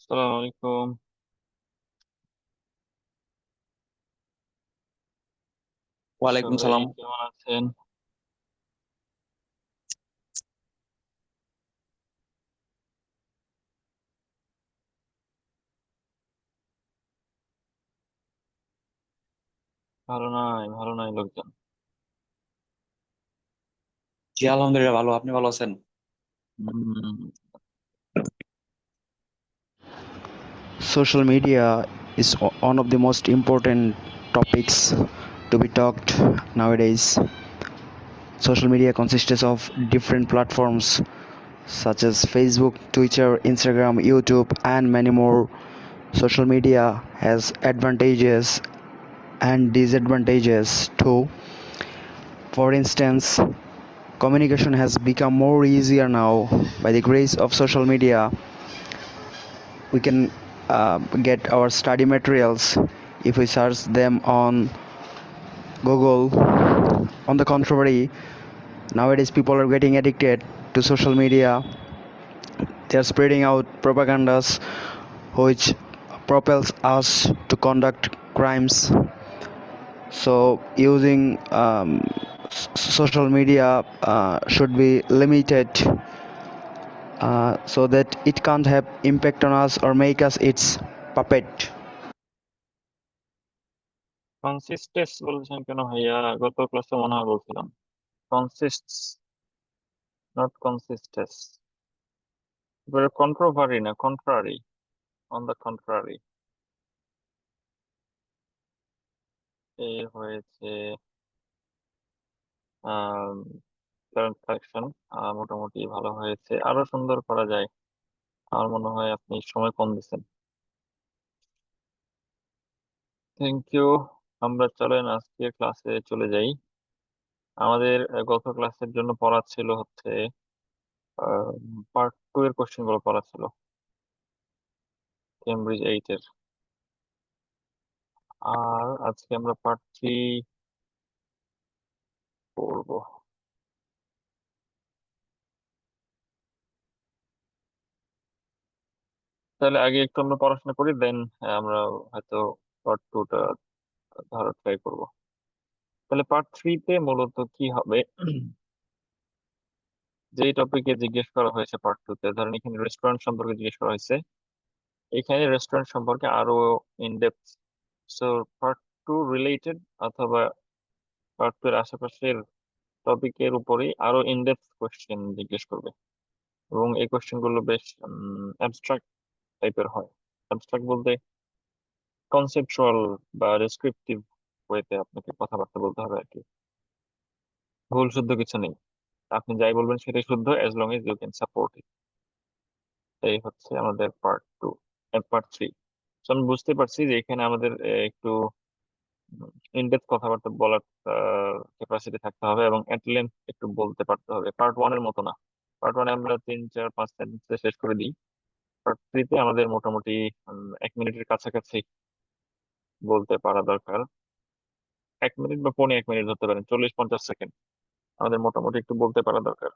আসসালামু আলাইকুম। ওয়ালাইকুম ভাই সালাম। কেমন আছেন? ভালো নাই লোকজন। জি আলহামদুলিল্লাহ ভালো, আপনি ভালো আছেন? হুম। Social media is one of the most important topics to be talked nowadays. Social media consists of different platforms such as Facebook, Twitter, Instagram, YouTube, and many more. Social media has advantages and disadvantages too. For instance, communication has become more easier now by the grace of social media. We can get our study materials if we search them on Google. On the contrary, nowadays people are getting addicted to social media. They are spreading out propagandas which propels us to conduct crimes. So using social media should be limited so that it can't have impact on us or make us its puppet. Consistence বলছেন কেন ভাইয়া? গত ক্লাসে মনে হয় বলছিলাম consists, not consistence. এবারে কন্ট্রোভারি না কন্ট্রারি, অন দ্য কন্ট্রারি এ হয়েছে। কারেন্ট কালেকশন মোটামুটি ভালো হয়েছে, আরো সুন্দর করা যায়। আমার মনে হয় আপনি সময় কম দিচ্ছেন। Thank you. আমরা চলেন আজকে ক্লাসে চলে যাই। আমাদের গত ক্লাসের জন্য পড়া ছিল হচ্ছে পার্ট টু এর কোশ্চেন গুলো পড়া ছিল, কেমব্রিজ 8 এর। আর আজকে আমরা পার্ট থ্রি পড়বো। তাহলে আগে একটু আমরা পড়াশোনা করি, দেন আমরা হয়তো পার্ট টুটা ধরার ট্রাই করবো। তাহলে পার্ট থ্রিতে মূলত কি হবে, যে টপিকে জিজ্ঞেস করা হয়েছে পার্ট টুতে, ধরেন এখানে রেস্টুরেন্ট সম্পর্কে জিজ্ঞেস করা হয়েছে, এখানে রেস্টুরেন্ট সম্পর্কে আরো in depth, so part two related অথবা পার্ট টু এর আশেপাশের টপিকের উপরেই আরো ইন ডেপথ কোয়েশ্চেন জিজ্ঞেস করবে। এবং এই কোয়েশ্চেন গুলো বেশ অ্যাবস্ট্রাক্ট টাইপের হয়। অ্যাবস্ট্রাক্ট বলতে কনসেপচুয়াল বা ডেসক্রিপটিভ ওয়েতে আপনাকে কথাবার্তা বলতে হবে আর কি। ভুল শুদ্ধ কিছু নেই, আপনি যাই বলবেন সেটাই শুদ্ধ, as long as you can support it. এই হচ্ছে আমাদের পার্ট টু। পার্ট থ্রি, আমি বুঝতে পারছি যে এখানে আমাদের একটু ইনডেপথ কথাবার্তা বলার ক্যাপাসিটি থাকতে হবে এবং এট লেন্থ একটু বলতে পারতে হবে। পার্ট ওয়ান এর মতো না, পার্ট ওয়ানে আমরা 3 4 5 সেন্টেন্সে শেষ করে দিই। পার্ট থ্রিতে আমাদের মোটামুটি 1 মিনিটের কাছাকাছি বলতে পারা দরকার। 1 মিনিট বা 1.5 মিনিট ধরতে পারেন, 40 50 সেকেন্ড আমাদের মোটামুটি একটু বলতে পারা দরকার।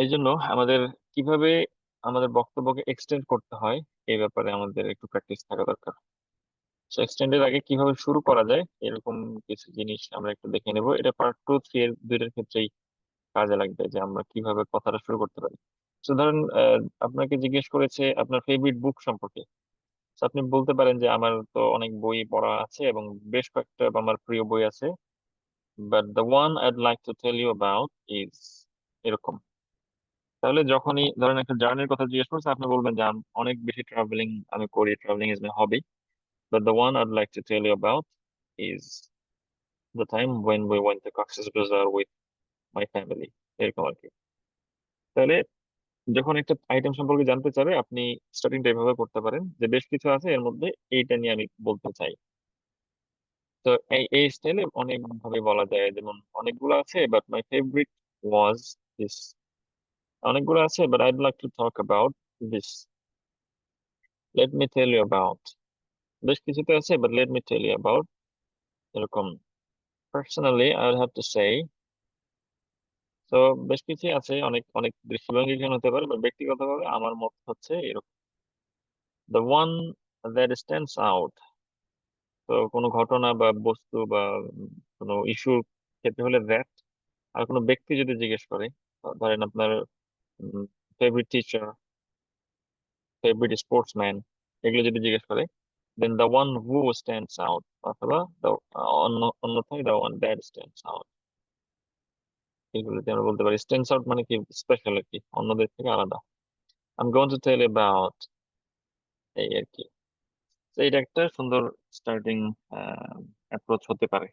এই জন্য আমাদের কিভাবে আমাদের বক্তব্যকে এক্সটেন্ড করতে হয় এই ব্যাপারে আমাদের একটু প্র্যাকটিস থাকা দরকার। সো এক্সটেন্ডের আগে কিভাবে শুরু করা যায় এরকম কিছু জিনিস আমরা একটু দেখে নেব। এটা পার্ট টু থ্রি এর দুইটার ক্ষেত্রেই কাজে লাগবে যে আমরা কিভাবে কথাটা শুরু করতে পারি। তো ধরেন আপনাকে জিজ্ঞেস করেছে আপনার ফেভারিট বুক সম্পর্কে। তো আপনি বলতে পারেন যে আমার তো অনেক বই পড়া আছে এবং বেশ কয়েকটা আমার প্রিয় বই আছে, but the one I'd like to tell you about is, এরকম। তাহলে যখনই ধরেন একটা জার্নির কথা জিজ্ঞেস করছে, আপনি বলবেন যে অনেক বেশি ট্রাভেলিং আমি করি, travelling is my hobby, but the one I'd like to tell you about is the time when we went to Cox's Bazar with my family, এরকম আর কি। তাহলে যখন একটা আইটেম সম্পর্কে জানতে চাবে, আপনি স্টার্টিংটা এভাবে করতে পারেন যে বেশ কিছু আছে এর মধ্যে, এইটা নিয়ে আমি বলতে চাই। তো এই এই স্টাইলে অনেক ভাবে বলা যায়, যেমন অনেকগুলো আছে but my favourite was this, অনেকগুলো আছে but I'd like to talk about this, let me tell you about, বেশ কিছুতে আছে but let me tell you about, এরকম। Personally I will have to say, তো বেশ কিছু আছে, অনেক অনেক দৃষ্টিভঙ্গি এখানে হতে পারে, বা ব্যক্তিগতভাবে আমার মত হচ্ছে এরকম, the one that stands out. তো কোনো ঘটনা বা বস্তু বা কোনো ইস্যুর ক্ষেত্রে হলে দ্যাট। আর কোনো ব্যক্তি যদি জিজ্ঞেস করে, ধরেন আপনার ফেভারিট টিচার, ফেভারিট স্পোর্টসম্যান, এগুলো যদি জিজ্ঞেস করে, then the one who stands out, অথবা অন্যথায় the one that stands out. এগুলোতে আমরা বলতে পারি স্ট্যান্ডস আউট মানে কি, স্পেশাল আর কি, অন্যদের থেকে আলাদা। I am going to tell about, এই আর কি। তো এটা একটা সুন্দর স্টার্টিং অ্যাপ্রোচ হতে পারে,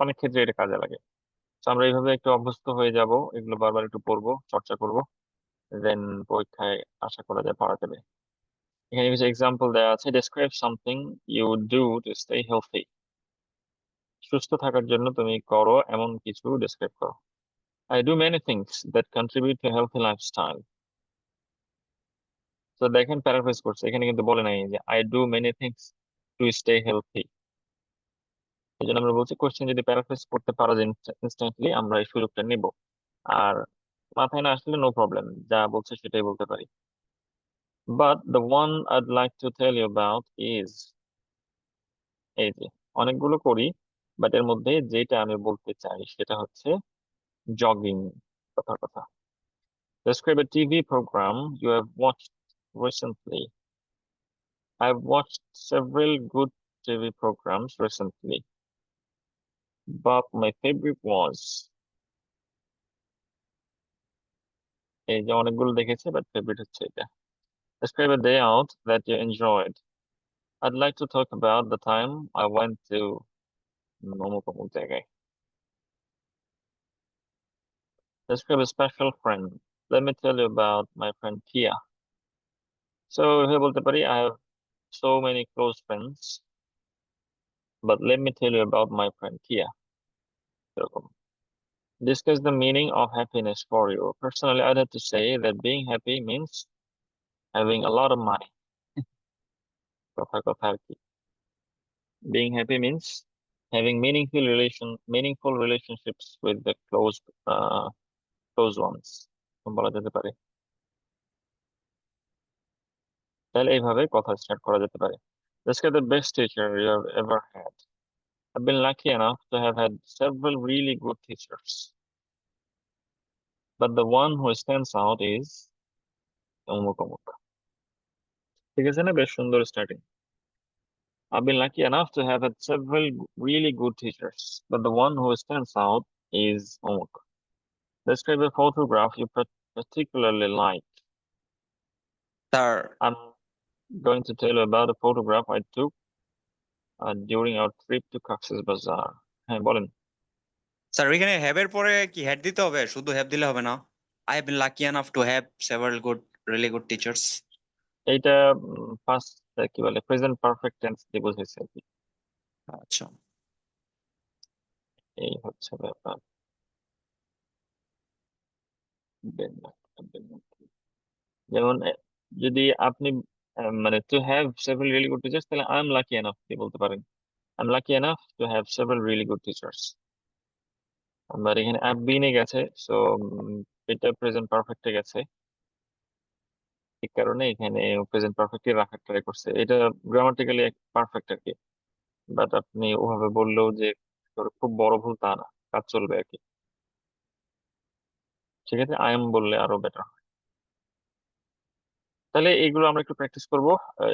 অনেক ক্ষেত্রে এটা কাজে লাগে। তো আমরা এইভাবে একটু অভ্যস্ত হয়ে যাব, এগুলো বারবার একটু পড়বো, চর্চা করব, দেন পরীক্ষায় আশা করা যায় পারা যাবে। এখানে কিছু এক্সাম্পল দেওয়া আছে। Describe something you do to stay healthy. সুস্থ থাকার জন্য তুমি করো এমন কিছু ডেসক্রাইব করো। I do many things that contribute to healthy lifestyle. তো দেখেন প্যারাফ্রেজ করছে, এখানে কিন্তু বলে নাই যে I do many things to stay healthy. এই জন্য আমরা বলছি কোশ্চেন যদি প্যারাফ্রেজ করতে পারো ইনস্ট্যান্টলি, আমরা এই সুযোগটা নিব। আর মাথায় না আসলে নো প্রবলেম, যা বলছে সেটাই বলতে পারি। But the one I'd like to tell you about is, এই যে অনেকগুলো করি, বাট এর মধ্যে যেটা আমি বলতে চাই সেটা হচ্ছে জগিং, কথার কথা। Describe a TV program you have watched recently. I've watched several good TV programs recently, but my favorite was, এই যে অনেকগুলো দেখেছে বাট ফেভারিট হচ্ছে এটা। Describe a day out that you enjoyed. I'd like to talk about the time I went to অমুক অমুক জায়গায়। Describe a special friend. Let me tell you about my friend Kia. So এভাবে বলতে পারি, I have so many close friends, but let me tell you about my friend Kia. এরকম। Discuss the meaning of happiness for you. Personally, I'd have to say that being happy means having a lot of money. কথার কথা আর কি। Being happy means having meaningful relationships with the close ones, বলা যেতে পারে। তাহলে এইভাবে কথা start করা যেতে পারে। Describe the best teacher you have ever had. I've been lucky enough to have had several really good teachers, but the one who stands out is অমুক অমুক। ঠিক আছে না, বেশ সুন্দর starting. I've been lucky enough to have had several really good teachers, but the one who stands out is অমুক। Describe a photograph you particularly like. Sir I'm going to tell you about a photograph I took during our trip to Cox's Bazar. হ্যাঁ বলেন। Sir এখানে have এর পরে কি head দিতে হবে? শুধু হ্যাভ দিলে হবে না? I have been lucky enough to have several really good teachers. এইটা ফার্স্ট কি বলে, প্রেজেন্ট পারফেক্ট টেন্স দিয়ে বোঝাইছে আর কি। আচ্ছা, এই হচ্ছে ব্যাপার। been lucky, been lucky। যেমন যদি আপনি মানে to have several really good teachers, তাহলে আই এম লাকি এনাফ দিয়ে বলতে পারেন। I am lucky enough to have several really good teachers. আমার এখানে আই বিনে গেছে, সো এটা প্রেজেন্ট পারফেক্টে গেছে, এই কারণে এখানে প্রেজেন্ট পারফেক্টে রাখার ট্রাই করছে। এটা গ্রামাটিক্যালি পারফেক্ট আর কি, বাট আপনি ওভাবে বললেও যে খুব বড় ভুল তা না, কাজ চলবে আর কি। সেক্ষেত্রে আই এম বললে আরো বেটার। তাহলে এইগুলো আমরা একটু প্র্যাকটিস করব,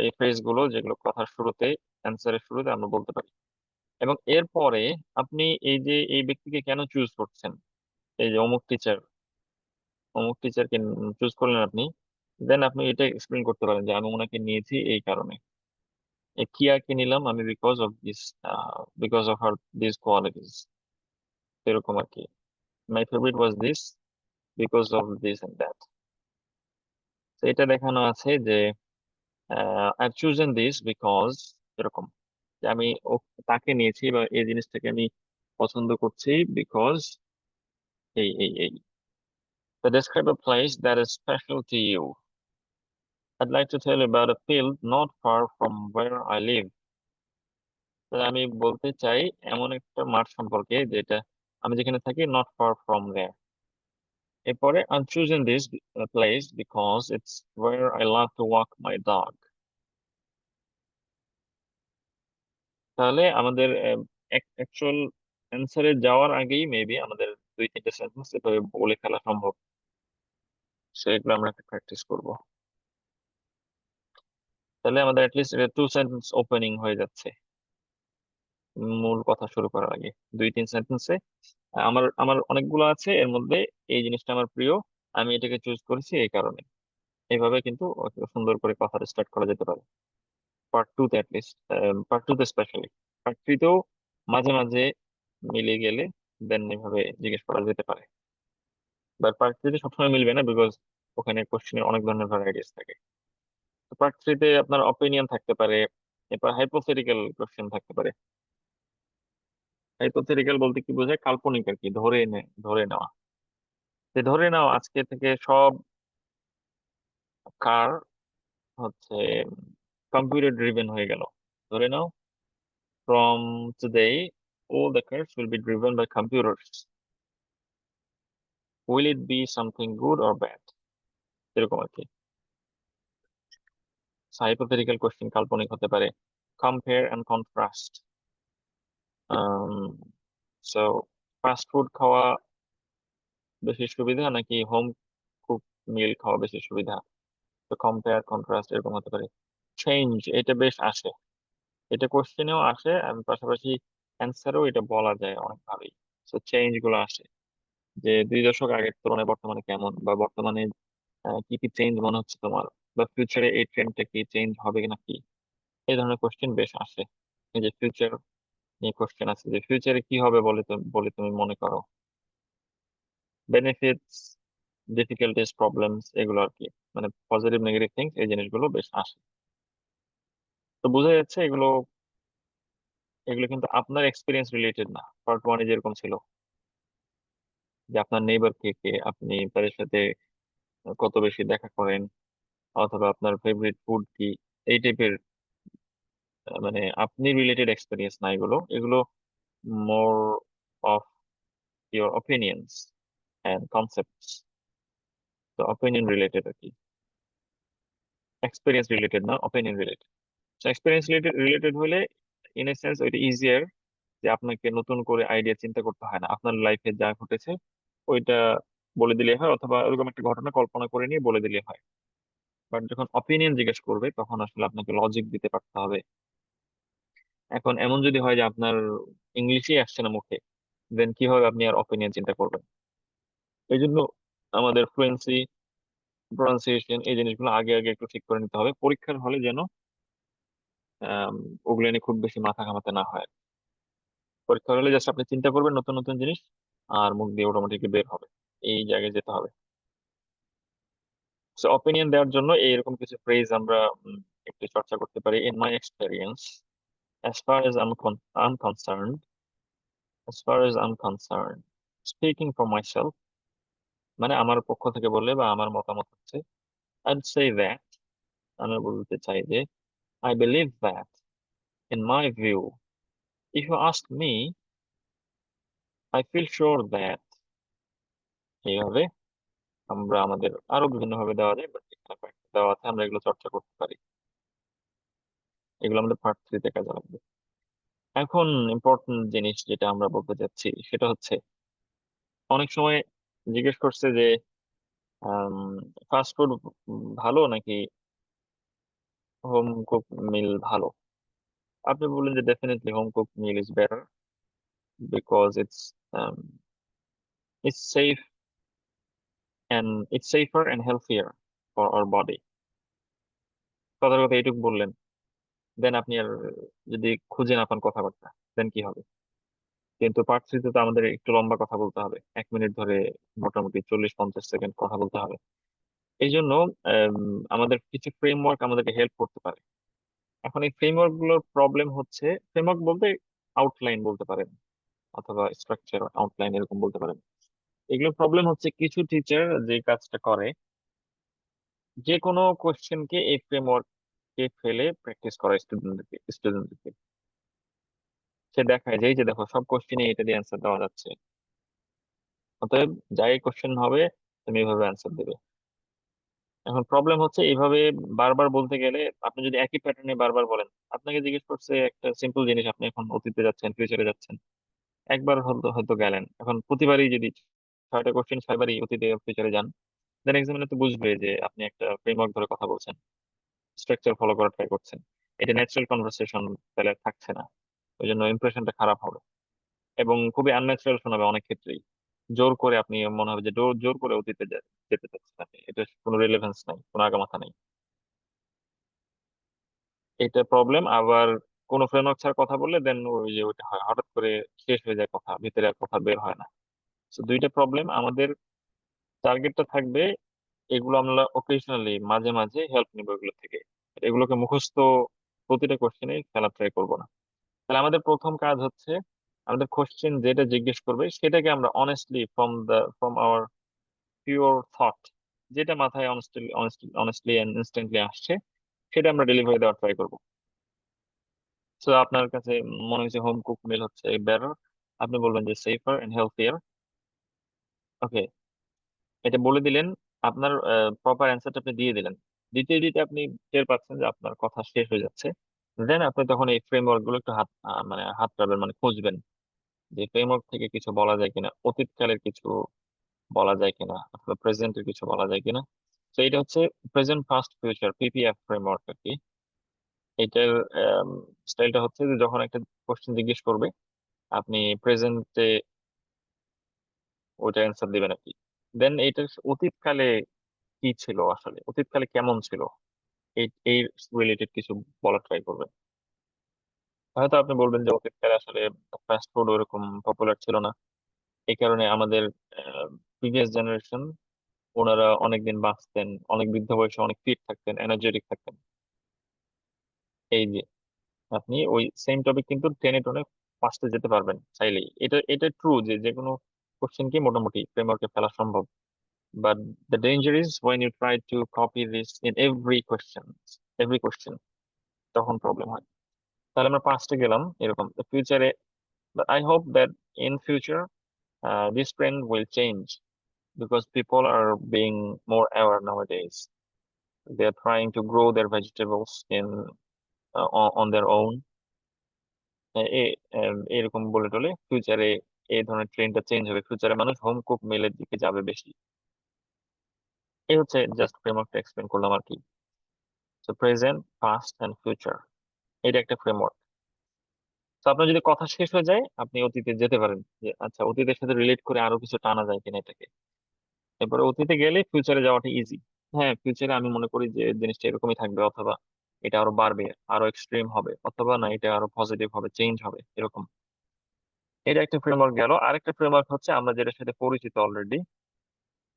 এই ফ্রেজ গুলো যেগুলো কথার শুরুতে, অ্যান্সারের শুরুতে আমরা বলতে পারি। এবং এরপরে আপনি এই যে এই ব্যক্তিকে কেন চুজ করছেন, এই যে অমুক টিচারকে চুজ করলেন আপনি, দেন আপনি এটা এক্সপ্লেন করতে পারেন যে আমি ওনাকে নিয়েছি এই কারণে। কিয়াকে নিলাম আমি because of her this qualities, এরকম আর কি। My favourite was this because of this and that. তো এটা দেখানো আছে যে আই চুজেন দিস বিকজ, এরকম, যে আমি তাকে নিয়েছি বা এই জিনিসটাকে আমি পছন্দ করছি বিকজ এই। So describe a place that is special to you. I'd like to tell you about a field not far from where I live. তাহলে আমি বলতে চাই এমন একটা মাঠ সম্পর্কে যেটা আমি যেখানে থাকি, নট ফার ফ্রম দেয়ার। এরপরে I'm choosing this place because it's where I love to walk my dog. তাহলে আমাদের অ্যাকচুয়াল অ্যান্সারে যাওয়ার আগেই মেবি আমাদের দুই তিনটে সেন্টেন্স এভাবে বলে ফেলা সম্ভব, সেগুলো আমরা একটা প্র্যাকটিস করব। তাহলে আমাদের অ্যাটলিস্ট টু সেন্টেন্স ওপেনিং হয়ে যাচ্ছে মূল কথা শুরু করার আগে। দুই তিন সেন্টেন্সে আমার আমার অনেকগুলো আছে, এর মধ্যে এই জিনিসটা আমার প্রিয়, আমি এটাকে চুজ করেছি এই কারণে। এইভাবে কিন্তু সুন্দর করে কথা স্টার্ট করা যেতে পারে পার্ট টু তে অ্যাটলিস্ট। পার্ট টু তে স্পেশালি, পার্ট থ্রি তেও মাঝে মাঝে মিলে গেলে দেন এভাবে জিজ্ঞেস করা যেতে পারে। বাট পার্ট থ্রিতে সবসময় মিলবে না, বিকজ ওখানে কোশ্চেনের অনেক ধরনের ভ্যারাইটিস থাকে। তো পার্ট থ্রিতে আপনার অপিনিয়ন থাকতে পারে, এরপর হাইপোথেটিক্যাল কোশ্চেন থাকতে পারে। হাইপোথেটিক্যাল বলতে কি বোঝায়? কাল্পনিক আর কি, ধরে নেওয়া। যে ধরে নাও আজকে থেকে সব কার হচ্ছে কম্পিউটার ড্রিভেন হয়ে গেল। ধরে নাও from today all the cars will be driven by computers. Will it be something good or bad? এরকম আর কি। হাইপোথেটিক্যাল কোশ্চেন কাল্পনিক হতে পারে। Compare and contrast. So fast food খাওয়া বেশি সুবিধা নাকি হোম কুক মিল খাওয়া বেশি সুবিধা? তো কম্পেয়ার কন্ট্রাস্ট এরকম হতে পারে। চেঞ্জ, এটা বেশ আসে, এটা কোশ্চেনেও আসে, আমি পাশাপাশি অ্যান্সারও এটা বলা যায় অনেকভাবেই। তো চেঞ্জ গুলো আসে যে 2 দশক আগের তুলনায় বর্তমানে কেমন, বা বর্তমানে কি কি চেঞ্জ মনে হচ্ছে তোমার, বা ফিউচারে এই ট্রেন্ডটা কি চেঞ্জ হবে নাকি, এই ধরনের কোশ্চেন বেশ আসে। এই যে ফিউচার নিয়ে কোশ্চেন আছে, যে ফিউচারে কি হবে বলে তুমি মনে করো। বেনিফিটস, ডিফিকাল্টিস, প্রবলেমস, এগুলো আর কি, মানে পজিটিভ নেগেটিভ থিংস, এই জিনিসগুলো বেশ আসে। তো বোঝা যাচ্ছে এগুলো এগুলো কিন্তু আপনার এক্সপিরিয়েন্স রিলেটেড না। পার্ট ওয়ানে যেরকম ছিল যে আপনার নেইবার কে কে, আপনি তাদের সাথে কত বেশি দেখা করেন, অথবা আপনার ফেভারিট ফুড কি, এই টাইপের মানে আপনি রিলেটেড এক্সপিরিয়েন্স না, এগুলো এগুলো more of your opinions and concepts. তো অপিনিয়ন রিলেটেড আর কি, এক্সপিরিয়েন্স রিলেটেড না, অপিনিয়ন রিলেটেড। এক্সপিরিয়েন্স রিলেটেড হলে ইন এ সেন্স ওইটা ইজিয়ার, যে আপনাকে নতুন করে আইডিয়া চিন্তা করতে হয় না, আপনার লাইফে যা ঘটেছে ওইটা বলে দিলে হয়, অথবা এরকম একটা ঘটনা কল্পনা করে নিয়ে বলে দিলে হয়। বাট যখন অপিনিয়ন জিজ্ঞেস করবে তখন আসলে আপনাকে লজিক দিতে পারতে হবে। এখন এমন যদি হয় যে আপনার ইংলিশই আসছে না মুখে, দেন কিভাবে আপনি আর অপিনিয়ন চিন্তা করবেন? এই জন্য আমাদের ফ্লুয়েন্সি, প্রনাউন্সিয়েশন, এই জিনিসগুলো আগে আগে একটু ঠিক করে নিতে হবে পরীক্ষার হলে, যেন আম, ওগুলো নিয়ে খুব বেশি মাথা ঘামাতে না হয়। পরীক্ষার হলে জাস্ট আপনি চিন্তা করবেন নতুন নতুন জিনিস, আর মুখ দিয়ে অটোমেটিকলি বের হবে, এই জায়গায় যেতে হবে। সো অপিনিয়ন দেওয়ার জন্য এইরকম কিছু ফ্রেজ আমরা একটু চর্চা করতে পারি। In my experience, as far as I'm concerned, as far as I'm concerned, speaking for myself, মানে আমার পক্ষ থেকে বললে বা আমার মতামত হচ্ছে, I'd say that, আমি বলতে চাই যে I believe that, in my view, if you ask me, I feel sure that, এইভাবে আমরা আমাদের আরো বিভিন্ন ভাবে দেওয়া যায়, বাট এখানে কয়েকটা দেওয়া আছে, আমরা এগুলো চর্চা করতে পারি। এগুলো আমাদের পার্ট থ্রিতে কাজে লাগবে। এখন ইম্পর্টেন্ট জিনিস যেটা আমরা বলতে চাচ্ছি সেটা হচ্ছে, অনেক সময় জিজ্ঞেস করছে যে ফাস্ট ফুড ভালো নাকি হোম কুক মিল ভালো। আপনি বললেন যে definitely home cook meal is better, because it's safe it's safer and healthier for our body। কথার কথা এইটুকু বললেন, দেন আপনি আর যদি খুঁজে না পান কথাবার্তা, দেন কি হবে? কিন্তু পার্ট থ্রিতে তো আমাদের একটু লম্বা কথা বলতে হবে, 1 মিনিট ধরে মোটামুটি 40-50 সেকেন্ড কথা বলতে হবে। এই জন্য আমাদের কিছু ফ্রেমওয়ার্ক আমাদেরকে হেল্প করতে পারে। এখন এই ফ্রেমওয়ার্ক গুলোর প্রবলেম হচ্ছে, ফ্রেমওয়ার্ক বলতে আউটলাইন বলতে পারেন, অথবা স্ট্রাকচার আউটলাইন এরকম বলতে পারেন। এগুলোর প্রবলেম হচ্ছে কিছু টিচার যে কাজটা করে, যে কোনো কোশ্চেনকে এই ফ্রেমওয়ার্ক কে ফেলে প্র্যাকটিস করা স্টুডেন্টদেরকে। সে দেখায় যে এই যে দেখো সব কোশ্চেনে এটা দিয়ে অ্যান্সার দেওয়া যাচ্ছে, অতএব যাই কোশ্চেন হবে তুমি এইভাবে অ্যান্সার দেবে। এখন প্রবলেম হচ্ছে এইভাবে বারবার বলতে গেলে, আপনি যদি একই প্যাটার্নে বারবার বলেন, আপনাকে জিজ্ঞেস করছে একটা সিম্পল জিনিস, আপনি এখন অতীতে যাচ্ছেন, ফিউচারে যাচ্ছেন, একবার হয়তো হয়তো গেলেন, এখন প্রতিবারই যদি 6টা কোশ্চেন 6বারই অতীতে ফিউচারে যান, দেন এক্সামিনার তো বুঝবে যে আপনি একটা ফ্রেমওয়ার্ক ধরে কথা বলছেন, স্ট্রাকচার ফলো করার ট্রাই করছেন। এটা ন্যাচারাল কনভারসেশন তাহলে আর থাকছে না, ওই জন্য ইমপ্রেশনটা খারাপ হবে এবং খুবই আনন্যাচারাল শোনাবে অনেক ক্ষেত্রেই। জোর করে আপনি মনে হবে যে জোর জোর করে অতীতে যেতে চাচ্ছেন আপনি, এটা কোনো রিলেভেন্স নাই, কোনো আগামাথা নেই। এটা প্রবলেম। আবার কোনো ফ্রেমওয়ার্ক ছাড়া কথা বললে দেন ওই যে ওইটা হয়, হঠাৎ করে শেষ হয়ে যায় কথা, ভিতরে আর কথা বের হয় না। তো দুইটা প্রবলেম আমাদের। টার্গেটটা থাকবে এগুলো আমরা ওকেশনালি মাঝে মাঝে হেল্প নিব এগুলো থেকে, এগুলোকে মুখস্থ প্রতিটা কোশ্চেনে ফেলা ট্রাই করবো না। তাহলে আমাদের প্রথম কাজ হচ্ছে, আমাদের কোশ্চেন যেটা জিজ্ঞেস করবে সেটাকে আমরা honestly from our pure thought, যেটা মাথায় অনেস্টলি এন্ড ইনস্ট্যান্টলি আসছে, সেটা আমরা ডেলিভারি দেওয়ার ট্রাই করবো। তো আপনার কাছে মনে হচ্ছে হোম কুক মিল হচ্ছে বেটার, আপনি বলবেন যে সেফার এন্ড হেলথিয়ার। ওকে, এটা বলে দিলেন, আপনার প্রপার অ্যান্সারটা আপনি দিয়ে দিলেন। দিতে দিতে আপনি টের পাচ্ছেন যে আপনার কথা শেষ হয়ে যাচ্ছে। দেন আপনি তখন এই ফ্রেমওয়ার্ক গুলো একটু মানে হাত পাবেন, মানে খুঁজবেন যে ফ্রেমওয়ার্ক থেকে কিছু বলা যায় কিনা, অতীতকালের কিছু বলা যায় কিনা, অথবা প্রেজেন্টের কিছু বলা যায় কিনা। তো এটা হচ্ছে present past future, PPF framework আর কি। এটার স্টাইলটা হচ্ছে যে যখন একটা কোশ্চেন জিজ্ঞেস করবে, আপনি প্রেজেন্টে ওইটা অ্যান্সার দিবেন আর কি। দেন এইটার অতীতকালে কি ছিল, আসলে অতীতকালে কেমন ছিল, এই এই রিলেটেড কিছু বলার ট্রাই করবেন। হয়তো আপনি বলবেন যে অতীতকালে আসলে ফাস্ট ফুড ওরকম পপুলার ছিল না, এই কারণে আমাদের প্রিভিয়াস জেনারেশন ওনারা অনেকদিন বাঁচতেন, অনেক বৃদ্ধ বয়সে অনেক ফিট থাকতেন, এনার্জেটিক থাকতেন। এই যে আপনি ওই সেম টপিক কিন্তু টেনে টনে ফার্স্টে যেতে পারবেন চাইলেই। এটা এটা ট্রু যে যে কোনো কোশ্চেনকে মোটামুটি ফ্রেমওয়ার্কে ফেলা সম্ভব। But the danger is when you try to copy this in every question, তখন প্রবলেম হয়। তাহলে আমরা পাঁচটা গেলাম এরকম ফিউচারে। But I hope that in future, this trend will change because people are being more aware nowadays. They are trying to grow their vegetables on their own. এরকম বলে টলে ফিউচারে এই ধরনের ট্রেন্ডটা চেঞ্জ হবে, ফিউচারে মানুষ হোম কুক মিলের দিকে যাবে বেশি। এই হচ্ছে জাস্ট ফ্রেমওয়ার্কটা এক্সপ্লেন করলাম আর কি। So present, past and future, এটা একটা ফ্রেমওয়ার্ক। তো আপনার যদি কথা শেষ হয়ে যায়, আপনি অতীতে যেতে পারেন যে আচ্ছা অতীতের সাথে রিলেট করে আরো কিছু টানা যায় কিনা এটাকে। এরপরে অতীতে গেলে ফিউচারে যাওয়াটা ইজি। হ্যাঁ, ফিউচারে আমি মনে করি যে জিনিসটা এরকমই থাকবে, অথবা এটা আরো বাড়বে, আরো এক্সট্রিম হবে, অথবা না এটা আরো পজিটিভ হবে, চেঞ্জ হবে, এরকম। এটা একটা ফ্রেমওয়ার্ক গেল। আরেকটা ফ্রেমওয়ার্ক হচ্ছে আমরা যেটার সাথে পরিচিত অলরেডি,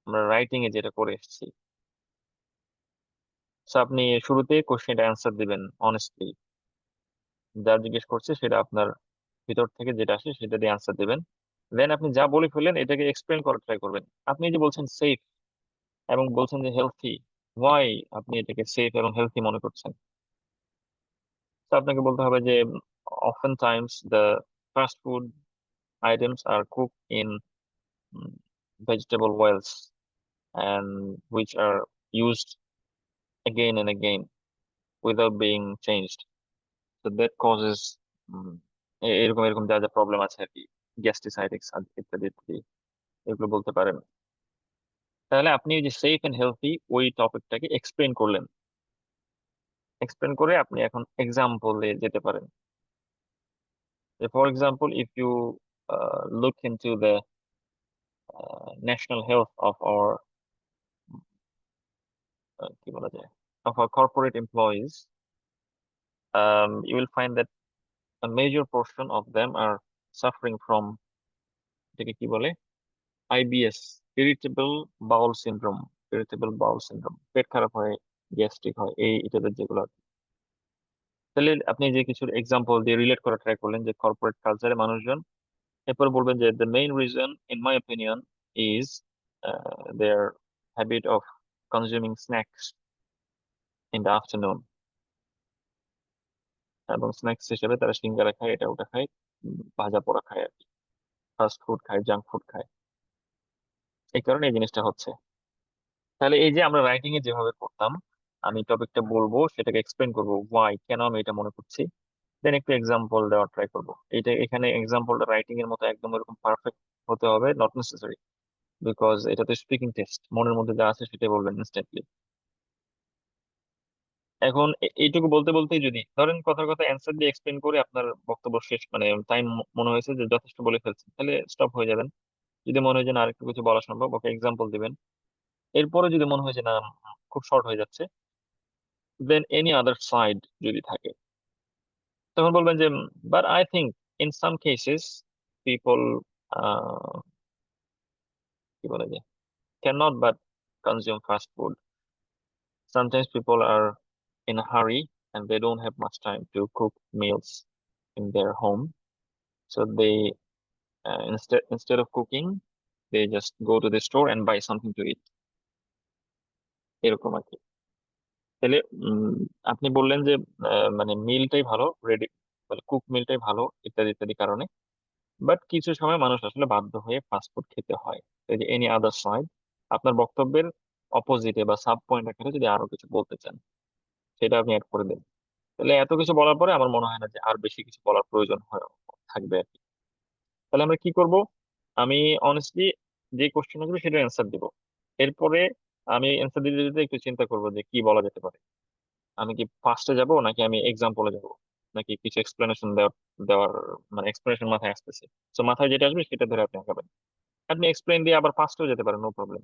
আমরা রাইটিং এ যেটা করে এসেছি। তো আপনি শুরুতে কোশ্চেনটা অ্যান্সার দিবেন অনেস্টলি, যা জিজ্ঞেস করছে সেটা আপনার ভিতর থেকে যেটা আসে সেটা দিয়ে অ্যান্সার দিবেন। দেন আপনি যা বলে ফেললেন এটাকে এক্সপ্লেন করার ট্রাই করবেন। আপনি যে বলছেন সেফ এবং বলছেন যে হেলথি, ওয়াই আপনি এটাকে সেফ এবং হেলথি মনে করছেন? তো আপনাকে বলতে হবে যে often times the fast food items are cooked in mm, vegetable oils and which are used again and again without being changed, so that causes উম, এরকম এরকম যা যা প্রবলেম আছে আর কি, গ্যাস্ট্রিসাইটিস ইত্যাদি ইত্যাদি, এগুলো বলতে পারেন। তাহলে আপনি ওই যে সেফ এন্ড হেলথি ওই টপিকটাকে এক্সপ্লেন করলেন, এক্সপ্লেন করে আপনি এখন এক্সাম্পলে যেতে পারেন। For example, if you look into the national health of our কি বলা যায়, of our corporate employees, you will find that a major portion of them are suffering from, এটাকে কি বলে, আইবিএস, ইরিটেবল বাউল সিনড্রোম। পেট খারাপ হয়, gastric হয়, এই ইত্যাদি যেগুলো আর কি। তাহলে আপনি যে কিছু এক্সাম্পল দিয়ে রিলেট করা ট্রাই করলেন যে কর্পোরেট কালচারে মানুষজন, এরপর বলবেন যে the main reason in my opinion is their habit of consuming snacks in the afternoon, এবং স্ন্যাক্স হিসেবে তারা সিঙ্গারা খায়, এটা ওটা খায়, ভাজা পোড়া খায় আর কি, ফাস্ট ফুড খায়, জাঙ্ক ফুড খায়, এই কারণে এই জিনিসটা হচ্ছে। তাহলে এই যে আমরা রাইটিং এ যেভাবে করতাম, আমি টপিকটা বলবো, সেটাকে এক্সপ্লেন করবো ওয়াই, কেন আমি এটা মনে করছি, দেন একটু এক্সাম্পল দেওয়ার ট্রাই করবো। এটা এখানে এক্সাম্পলটা রাইটিং এর মতো একদম এরকম পারফেক্ট হতে হবে নট নেসেসারি, বিকজ এটা তো স্পিকিং টেস্ট, মনের মধ্যে যা আছে সেটাই বলবেন ইনস্ট্যান্টলি। এখন এইটুকু বলতে বলতেই যদি ধরেন কথার কথা অ্যান্সার দিয়ে এক্সপ্লেন করে আপনার বক্তব্য শেষ, মানে টাইম মনে হয়েছে যে যথেষ্ট বলে ফেলছেন, তাহলে স্টপ হয়ে যাবেন। যদি মনে হয় যে না আরেকটু কিছু বলা সম্ভব, ওকে এক্সাম্পল দিবেন। এরপরে যদি মনে হয় যে না খুব শর্ট হয়ে যাচ্ছে, দেন এনি আদার সাইড যদি থাকে, তখন বলবেন যে but I think in some cases people কি বলে যে can not but consume fast food, sometimes people are in a hurry and they don't have much time to cook meals in their home, so they instead of cooking they just go to the store and buy something to eat, এরকম আর কি। তাহলে আপনি বললেন যে মানে মিলটাই ভালো, ready মানে কুক মিলটাই ভালো ইত্যাদি ইত্যাদি কারণে, বাট কিছু সময় মানুষ আসলে বাধ্য হয়ে ফাস্ট ফুড খেতে হয়। এই যে এনি আদার সাইড, আপনার বক্তব্যের অপোজিটে বা সাব পয়েন্ট আকারে যদি আরো কিছু বলতে চান, সেটা আপনি অ্যাড করে দেন। তাহলে এত কিছু বলার পরে আমার মনে হয় না যে আর বেশি কিছু বলার প্রয়োজন থাকবে আর কি। তাহলে আমরা কি করব, আমি অনেস্টলি যে কোশ্চেন আসবে সেটা অ্যান্সার দিব। এরপরে আমি অ্যান্সার দিতে দিতে একটু চিন্তা করবো যে কি বলা যেতে পারে। আমি কি ফার্স্টে যাব, নাকি আমি এক্সাম্পলে যাব, নাকি কিছু এক্সপ্লেনেশন দেওয়ার মানে এক্সপ্লেনেশন মাথায় আসতেছে, তো মাথায় যেটা আসবে সেটা ধরে আপনি আঁকাবেন। আপনি এক্সপ্লেন দিয়ে আবার ফার্স্টেও যেতে পারেন, নো প্রবলেম।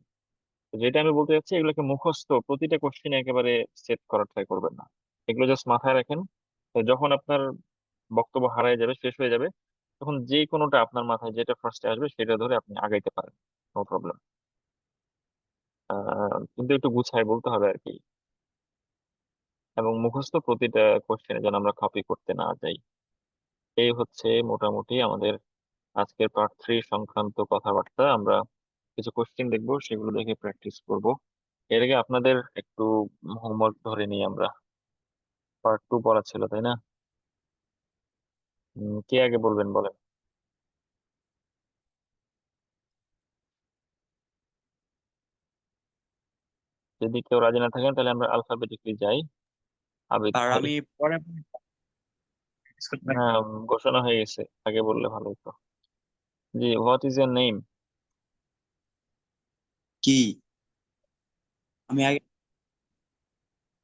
যেটা আমি বলতে চাচ্ছি, এগুলোকে মুখস্থ প্রতিটা কোশ্চেনে একেবারে সেট করার ট্রাই করবেন না, এগুলো জাস্ট মাথায় রাখেন। তো যখন আপনার বক্তব্য হারায় যাবে, শেষ হয়ে যাবে, তখন যে কোনোটা আপনার মাথায় যেটা ফার্স্টে আসবে সেটা ধরে আপনি আগাইতে পারেন, নো প্রবলেম। কিন্তু একটু গুছায় বলতে হবে আর কি, এবং মুখস্থ প্রতিটা কোশ্চেনে যেন আমরা কপি করতে না যাই। এই হচ্ছে মোটামুটি আমাদের আজকের পার্ট 3 সংক্রান্ত কথাবার্তা। আমরা কিছু কোশ্চেন দেখবো, সেগুলো দেখে প্র্যাকটিস করব। এর আগে আপনাদের একটু হোমওয়ার্ক ধরে নিই আমরা। পার্ট 2 পড়া ছিল, তাই না? কে আগে বলবেন বলেন। যদি কেউ রাজি না থাকেন তাহলে আমরা আলফাবেটিকলি যাই। আবিদ আর ভাই। আমি পরে practice করতে পারি। হ্যাঁ, ঘোষণা হয়ে গেছে, আগে বললে ভালো হতো। জি, হোয়াট ইজ ইয়ার নেম? কি আমি আগে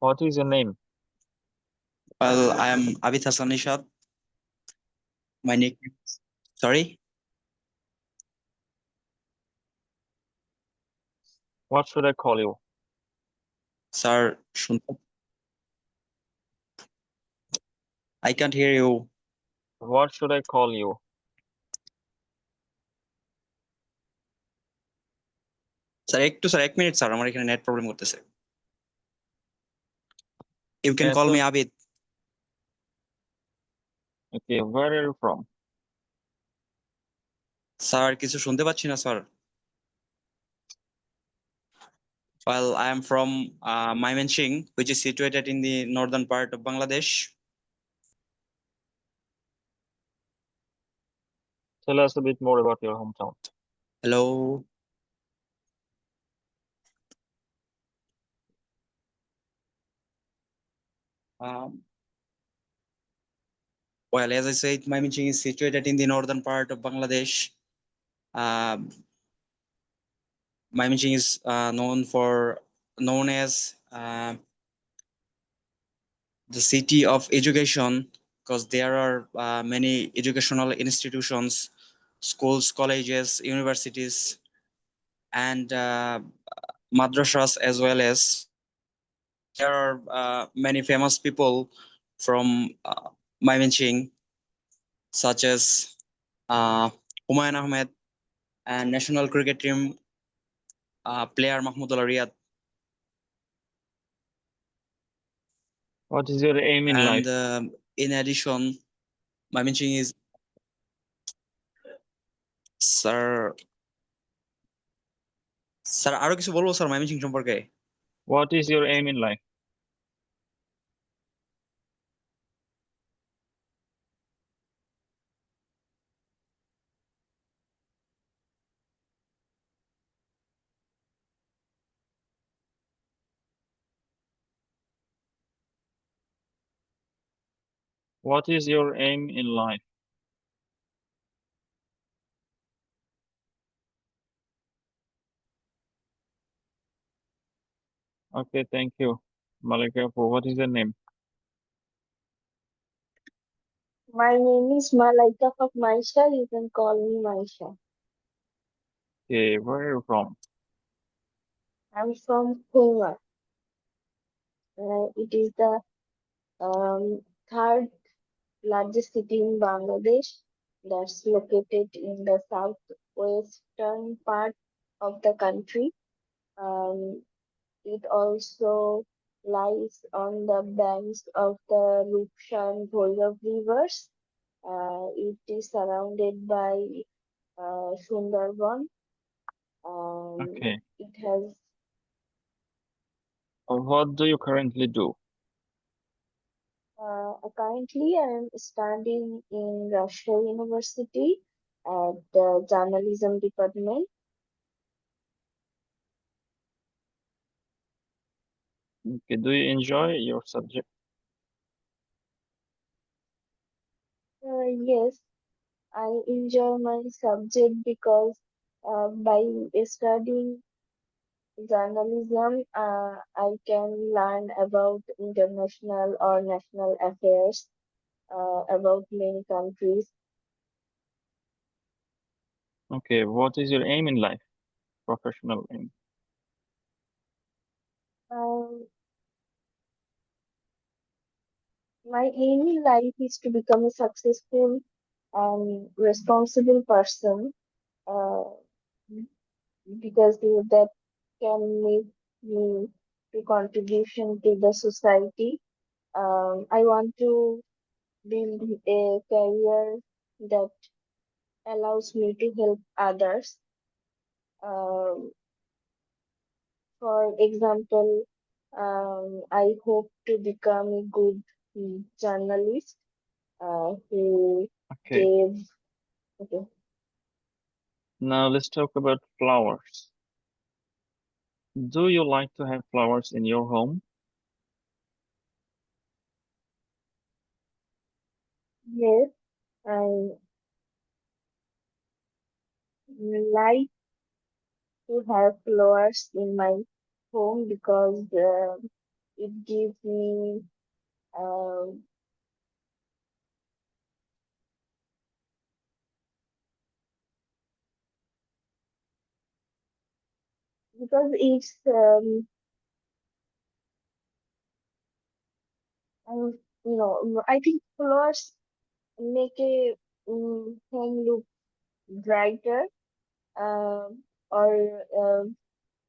what is your name? well, I am Abid Hassan Nishad. My nickname. Sorry, what should I call you? sir. I can't hear you. What should I call you? Sir একটু sir 1 minute sir, আমার এখানে net problem করতেছে। You can call এত me Abid. Okay, where are you from? Sir কিছু শুনতে পাচ্ছি না sir. Well, I am from Mymensingh, which is situated in the northern part of Bangladesh. Tell us a bit more about your hometown. Hello. Um, well, as I said, Mymensingh is situated in the northern part of Bangladesh. Um, Mymensingh is known as the city of education because there are many educational institutions, schools, colleges, universities, and madrasas, as well as there are many famous people from Mymensingh, such as Humayun Ahmed and national cricket team player Mahmoudullah Riyad. What is your aim in And life? in addition, Mymensingh is sir sir আরো কিছু বলবো sir Mymensingh সম্পর্কে? What is your aim in life? What is your aim in life? Okay, thank you. Malika, what is your name? My name is Malaika of Maisha. You can call me Maisha. Okay, where are you from? I'm from Khulna. It is the third largest city in Bangladesh that's located in the southwestern part of the country. Um, it also lies on the banks of the Rupsha and Bhairav rivers. It is surrounded by Sundarban. Okay. It has What do you currently do? currently I'm studying in Russia University at the journalism department. Okay, do you enjoy your subject? Yes, I enjoy my subject because by studying journalism, I can learn about international or national affairs, about many countries. Okay, what is your aim in life? Professional aim. Um, my aim in life is to become a successful and responsible person, uh, because that can make me to contribution to the society. I want to build a career that allows me to help others. Um, for example, I hope to become a good journalist who Okay, gave. Okay, now let's talk about flowers. Do you like to have flowers in your home? yes, I like to have flowers in my home because it gives me uh, because it's I think flowers make a home look brighter, or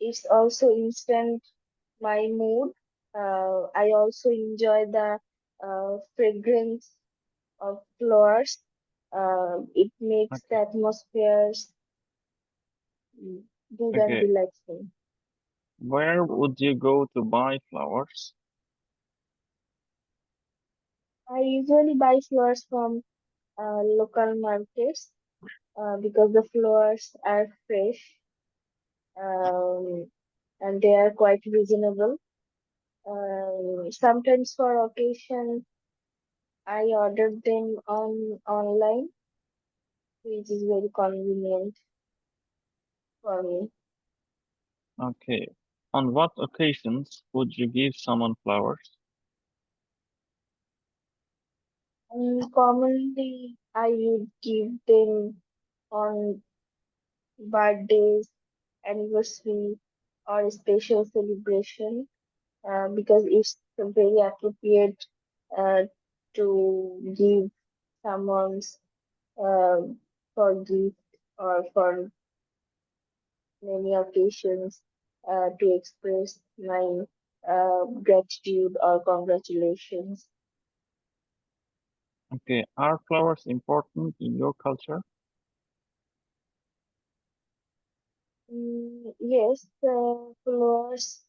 it's also instant my mood. I also enjoy the fragrance of flowers. It makes the Okay, atmospheres good and okay. relaxing. Where would you go to buy flowers? I usually buy flowers from local markets because the flowers are fresh, um, and they are quite reasonable. Sometimes for occasion, I order them online, which is very convenient for me. Okay. On what occasions would you give someone flowers? Commonly, I would give them on birthdays, anniversary, or special celebration, because it's very appropriate uh, to give someone's uh, for gift or for many occasions, to express my gratitude or congratulations. Okay. Are flowers important in your culture? Yes, flowers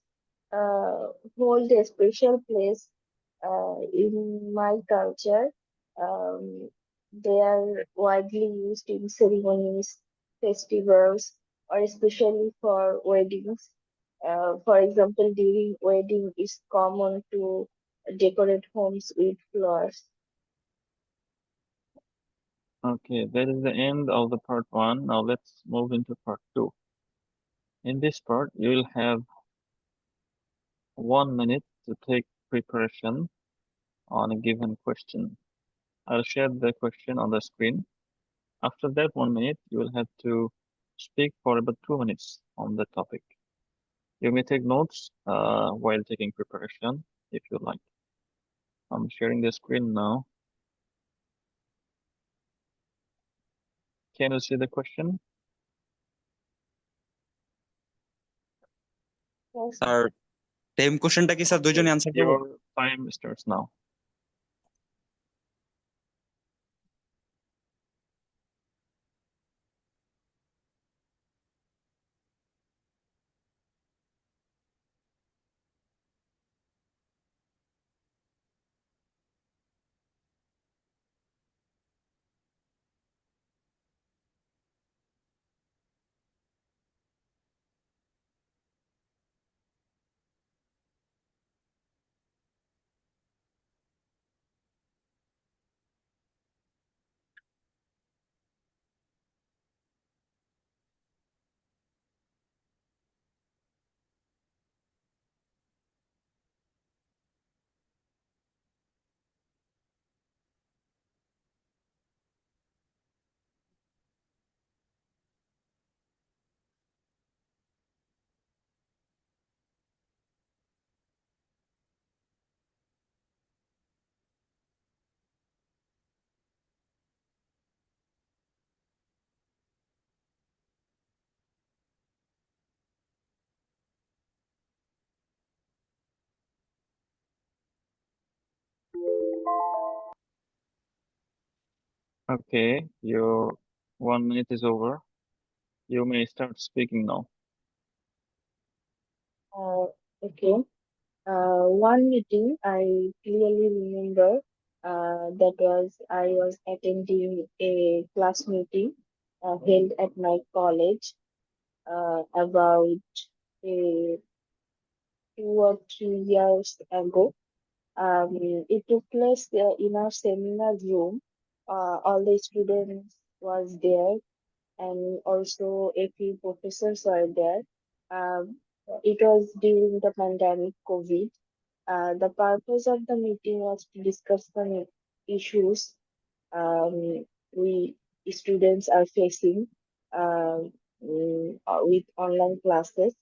uh, hold a special place in my culture. Um, they are widely used in ceremonies, festivals, or especially for weddings. For example, during wedding, it's common to decorate homes with flowers. Okay, that is the end of the part 1. Now let's move into part 2. In this part, you will have 1 minute to take preparation on a given question. I'll share the question on the screen. After that 1 minute, you will have to speak for about 2 minutes on the topic. You may take notes while taking preparation if you like. I'm sharing the screen now. Can you see the question? Yes, sir same কোশ্চেনটা কি sir Okay, দুইজনে answer করব? your time starts now. Okay, your 1 minute is over. You may start speaking now. okay. One meeting I clearly remember that was I was attending a class meeting held at my college about a 2 or 3 years ago. It took place in our seminar room. All the students was there, and also a few professors were there. Um, it was during the pandemic COVID. The purpose of the meeting was to discuss some issues we students are facing with online classes.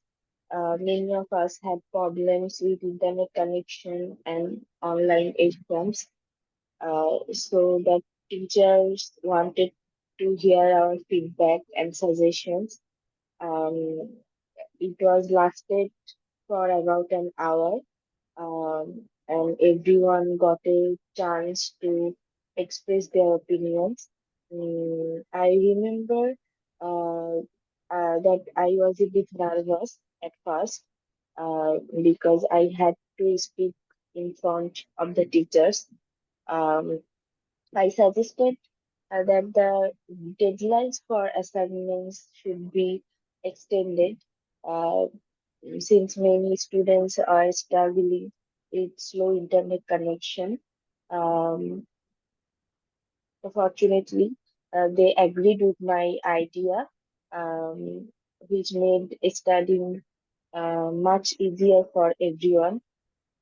Many of us had problems with internet connection and online exams. So the teachers wanted to hear our feedback and suggestions. Um, it was lasted for about an hour, and everyone got a chance to express their opinions. I remember uh, that I was a bit nervous at first because I had to speak in front of the teachers. Um, I suggested that the deadlines for assignments should be extended uh, since many students are struggling with slow internet connection. Um, Fortunately, they agreed with my idea, um, which made studying much easier for everyone.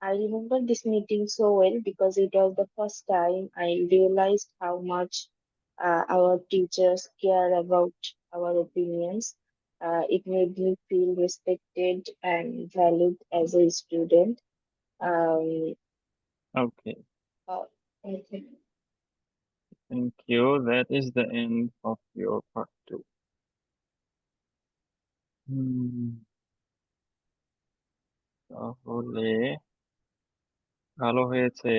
I remember this meeting so well because it was the first time I realized how much our teachers care about our opinions. It made me feel respected and valued as a student. Um, Okay, uh, okay. thank you. That is the end of your part 2. তাহলে ভালো হয়েছে।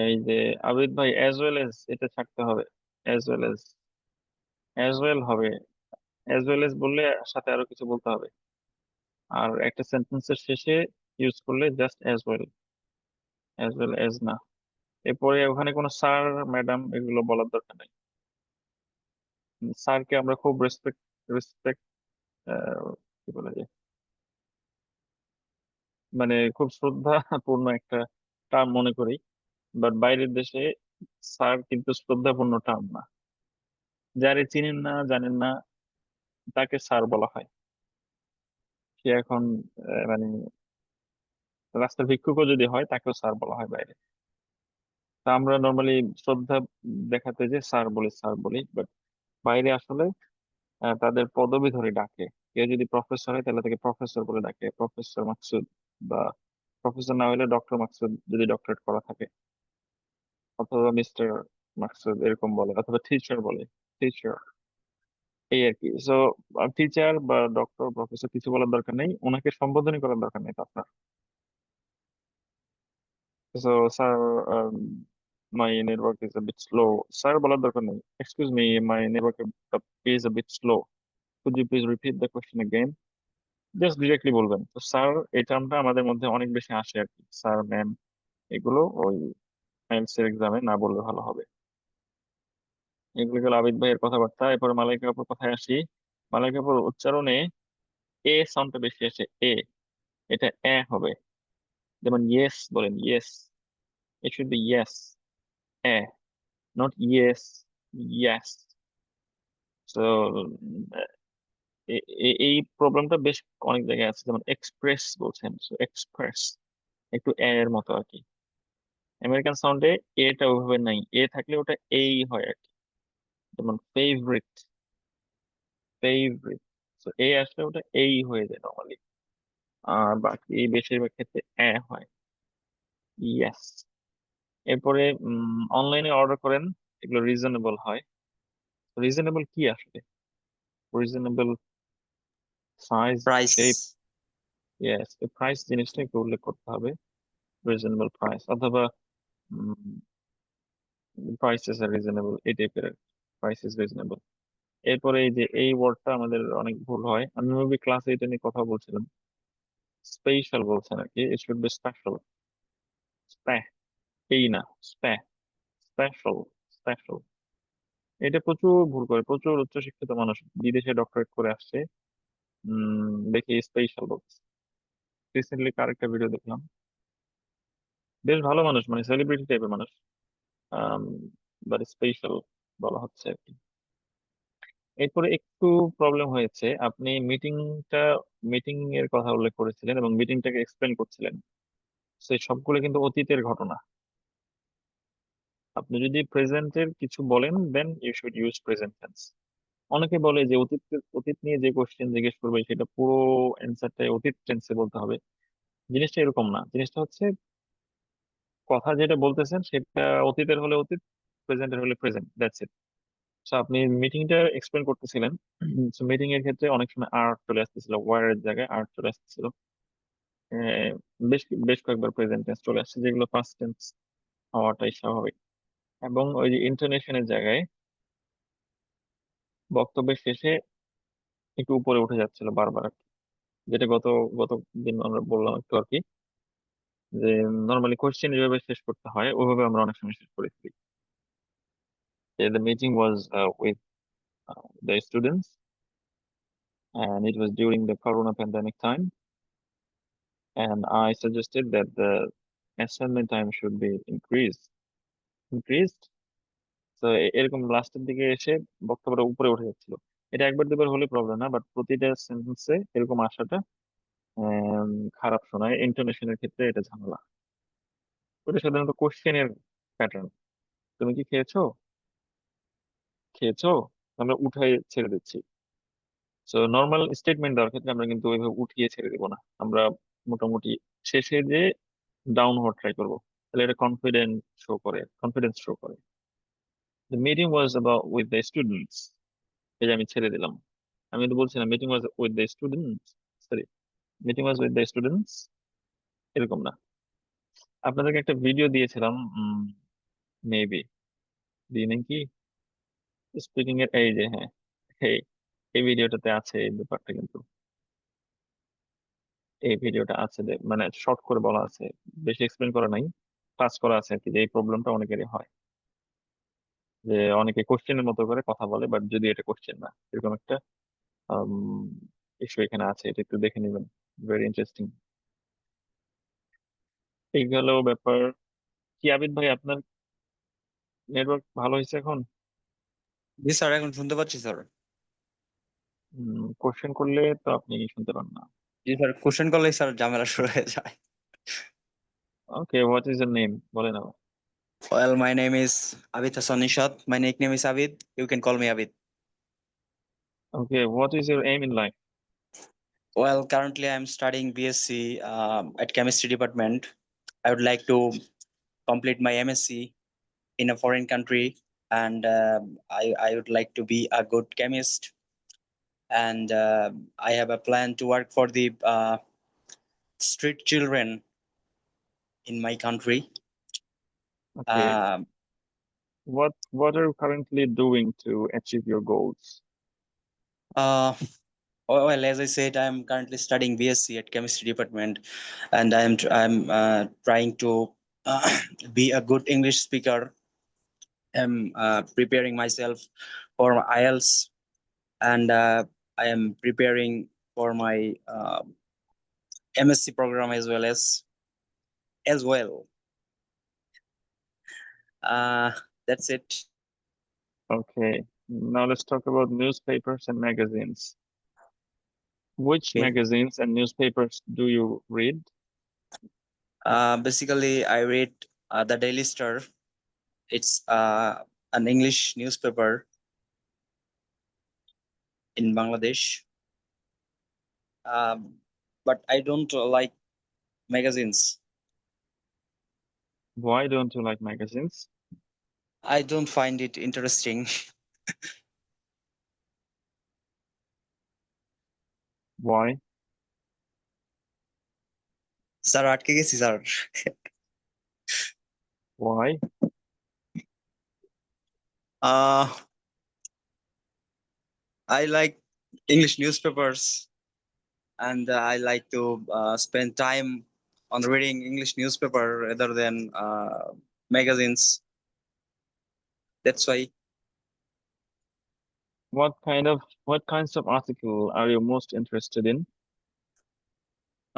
এই যে আবিদ ভাই as well as এটা থাকতে হবে। As well হবে। অ্যাজ ওয়েল এজ বললে সাথে আরো কিছু বলতে হবে। আর একটা সেন্টেন্সের শেষে ইউজ করলে জাস্ট অ্যাজ ওয়েল এজ না। এরপরে ওখানে কোনো স্যার ম্যাডাম এগুলো বলার দরকার নেই। স্যারকে আমরা খুব রেসপেক্ট কি বলা যায়, মানে খুব শ্রদ্ধাপূর্ণ একটা টার্ম মনে করি, বাট বাইরের দেশে স্যার কিন্তু শ্রদ্ধাপূর্ণ টার্ম না। যারে চিনেন না জানেন না তাকে স্যার বলা হয়। সে এখন মানে রাস্তার ভিক্ষুকও যদি হয় তাকেও স্যার বলা হয় বাইরে। তা আমরা নর্মালি শ্রদ্ধা দেখাতে যে স্যার বলি, বাট বাইরে আসলে তাদের পদবি ধরে ডাকে। কেউ যদি প্রফেসর হয় তাহলে তাকে প্রফেসর বলে ডাকে, প্রফেসর মাকসুদ, বা প্রফেসর না হলে ডক্টর মাকসুদ যদি ডক্টরেট করা থাকে, অথবা মিস্টার মাকসুদ এরকম বলে, অথবা টিচার বলে, টিচার, এই আর কি। সো টিচার বা ডক্টর প্রফেসর কিছু বলার দরকার নেই, ওনাকে সম্বোধনই করার দরকার নেই তো আপনার। So sir, my network is a bit slow, sir বলার দরকার নেই। Excuse me, my network is a bit slow, could you please repeat the question again. Just directly বলবেন। তো স্যার এই টার্মটা আমাদের মধ্যে অনেক বেশি আসে আর কি, স্যার ম্যাম, এগুলো ওই আইএলটিএস এর এক্সামে না বললে ভালো হবে। এগুলো গেল আবিদ ভাইয়ের কথাবার্তা। এরপর মালাইকা আপুর কথায় আসি। মালাইকা আপুর উচ্চারণে এ সাউন্ডটা বেশি আসে, এ, এটা এ হবে। যেমন ইয়েস বলেন, yes, it should B yes, A, not yes, yes. তো এই প্রবলেমটা বেশ অনেক জায়গায় আছে, যেমন এক্সপ্রেস বলছেন, এক্সপ্রেস একটু এ এর মতো আর কি। আমেরিকান সাউন্ডে এটা ওইভাবে নাই, এ থাকলে ওটা এই হয় আর কি। যেমন ফেভারিট, ফেভারিট, তো এ আসলে ওটা এই হয়ে যায় নর্মালি। আর বাকি বেশিরভাগ ক্ষেত্রে এ হয়, ইয়েস। এরপরে অনলাইনে অর্ডার করেন, এগুলো রিজনেবল হয়। রিজনেবল কি আসলে? Reasonable size, price. Shape, yes, price জিনিসটা একটু উল্লেখ করতে হবে। রিজনেবল প্রাইস, অথবা প্রাইসেস আর রিজনেবল, এই টাইপের, প্রাইস ইজ রিজনেবল। এরপরে এই যে এই ওয়ার্ডটা আমাদের অনেক ভুল হয়, আমি মেবি ক্লাসে এটা নিয়ে কথা বলছিলাম। স্পেশাল বলছেন আর কি, ইট শুড বি স্পেশাল, স্পে, এই না, স্পে, স্পেশাল, স্পেশাল। এটা প্রচুর ভুল করে, প্রচুর উচ্চশিক্ষিত মানুষ বিদেশে ডক্টরেট করে আসছে, দেখি স্পেশাল বলছে। রিসেন্টলি আরেকটা ভিডিও দেখলাম, বেশ ভালো মানুষ, মানে সেলিব্রিটি টাইপের মানুষ, বাট স্পেশাল বলা হচ্ছে আর কি। এরপরে একটু প্রবলেম হয়েছে, আপনি মিটিং এর কথা উল্লেখ করেছিলেন এবং মিটিংটাকে এক্সপ্লেন করছিলেন, সেই সবগুলো কিন্তু অতীতের ঘটনা। আপনি যদি প্রেজেন্টের কিছু বলেন, then you should use present tense. অনেকে বলে যে অতীত নিয়ে যে কোশ্চেন জিজ্ঞেস করবে সেটা পুরো অ্যান্সারটাই অতীত টেন্সে বলতে হবে। জিনিসটা এরকম না, জিনিসটা হচ্ছে কথা যেটা বলতেছেন সেটা অতীতের হলে অতীত, প্রেজেন্টের হলে প্রেজেন্ট, দ্যাটস ইট। তো আপনি মিটিংটা এক্সপ্লেন করতেছিলেন, মিটিং এর ক্ষেত্রে অনেক সময় আর চলে আসতেছিল, ওয়ার এর জায়গায় আর চলে আসতেছিল। আহ, বেশ বেশ কয়েকবার প্রেজেন্ট টেন্স চলে আসছে, যেগুলো পাস্ট টেন্স হওয়াটাই স্বাভাবিক। এবং ওই যে ইন্টোনেশনের জায়গায় বক্তব্যের শেষে একটু উপরে উঠে যাচ্ছিল বারবার আর কি। যেটা গত দিন আমরা বললাম একটু আর কি, যে নর্মালি কোশ্চেন যেভাবে শেষ করতে হয় ওইভাবে আমরা অনেক সময় শেষ করেছি। The meeting was with the students, and it was during the corona pandemic time, and I suggested that the assignment time should be increased. তো এরকম লাস্টের দিকে এসে বক্তব্যটা উপরে উঠে যাচ্ছিল। এটা একবার দুবার হলে প্রবলেম না, বাট প্রতিটা সেন্টেন্সে এরকম আসাটা আম, খারাপ শোনায়। ইন্টোনেশনের ক্ষেত্রে এটা ঝামেলা। ওটা সাধারণত কোশ্চেনের প্যাটার্ন। তুমি কি খেয়েছো, খেয়েছো, আমরা উঠাই ছেড়ে দিচ্ছি। সো নর্মাল স্টেটমেন্ট দেওয়ার ক্ষেত্রে আমরা কিন্তু ওইভাবে উঠিয়ে ছেড়ে দিব না, আমরা মোটামুটি শেষে যে ডাউন হওয়ার ট্রাই করবো, তাহলে এটা কনফিডেন্স শো করে। The meeting was about with the students, এই যে আমি ছেড়ে দিলাম। আমি তো বলছিলাম meeting was with the students, sorry, meeting was with the students, এরকম না। আপনাদেরকে একটা ভিডিও দিয়েছিলাম, মেবি দিই নাকি, স্পিকিং এর, এই যে হ্যাঁ, এই এই ভিডিওটাতে আছে এই ব্যাপারটা, কিন্তু এই ভিডিওটা আছে, মানে শর্ট করে বলা আছে, বেশি এক্সপ্লেন করা নাই, টাচ করা আছে আর কি, যে এই প্রবলেমটা অনেকেরই হয়, যে অনেকে কোশ্চেনের মতো করে কথা বলে, বাট যদি এটা কোশ্চেন না, এরকম একটা ইস্যু এখানে আছে, এটা একটু দেখে নেবেন, ভেরি ইন্টারেস্টিং। এই গেল ব্যাপার। কি আবিদ ভাই, আপনার নেটওয়ার্ক ভালো হয়েছে এখন? জি স্যার, এখন শুনতে পাচ্ছি স্যার। কোশ্চেন করলে তো আপনি শুনতে পান না। জি স্যার, কোশ্চেন করলেই স্যার ঝামেলা শুরু হয়ে যায়। ওকে, হোয়াট ইজ ইয়ার নেম, বলে নাও। Well, my name is Abid Hassan Nishad. My nickname is Abid. You can call me Abid. Okay, what is your aim in life? Well, currently I'm studying BSc at chemistry department. I would like to complete my MSc in a foreign country, and I would like to be a good chemist. And I have a plan to work for the street children in my country. Okay, Um what are you currently doing to achieve your goals? uh, well, as I said, I'm currently studying BSc at chemistry department, and I'm trying to be a good English speaker. I'm preparing myself for my IELTS, and I am preparing for my MSc program as well. Uh, that's it. Okay, now let's talk about newspapers and magazines. Which Okay. magazines and newspapers do you read? Basically, I read the Daily Star. It's an English newspaper in Bangladesh. Um, but I don't like magazines. Why don't you like magazines? I don't find it interesting. Why? Sir আটকে গেছি sir. Why? uh, I like English newspapers, and I like to spend time on reading English newspaper rather than magazines. That's why. What kinds of article are you most interested in?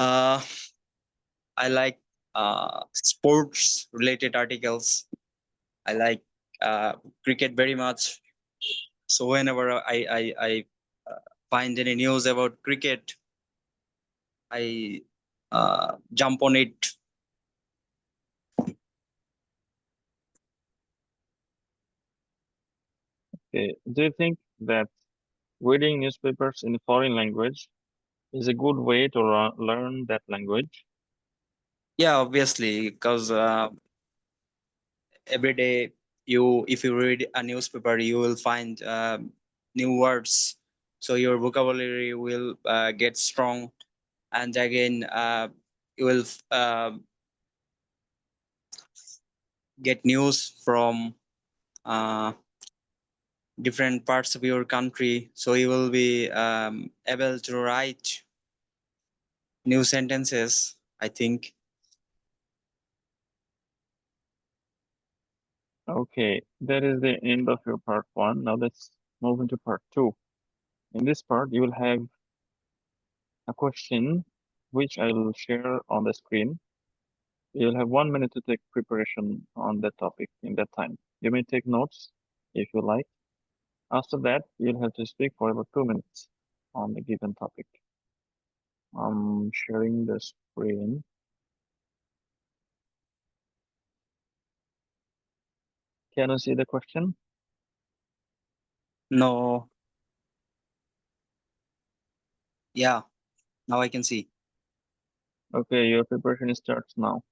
uh, I like sports related articles. I like cricket very much. So whenever I find any news about cricket, I jump on it. Okay. Do you think that reading newspapers in a foreign language is a good way to learn that language? Yeah, obviously, because every day if you read a newspaper, you will find new words. So your vocabulary will get strong, and again, you will get news from uh, different parts of your country, so you will be able to write new sentences, I think. Okay, that is the end of your part one. Now let's move into part two. In this part, you will have a question which I will share on the screen. You'll have 1 minute to take preparation on that topic in that time. You may take notes if you like. After that, you'll have to speak for about 2 minutes on the given topic. I'm sharing the screen. Can you see the question? No. Yeah, now I can see. Okay, your preparation starts now.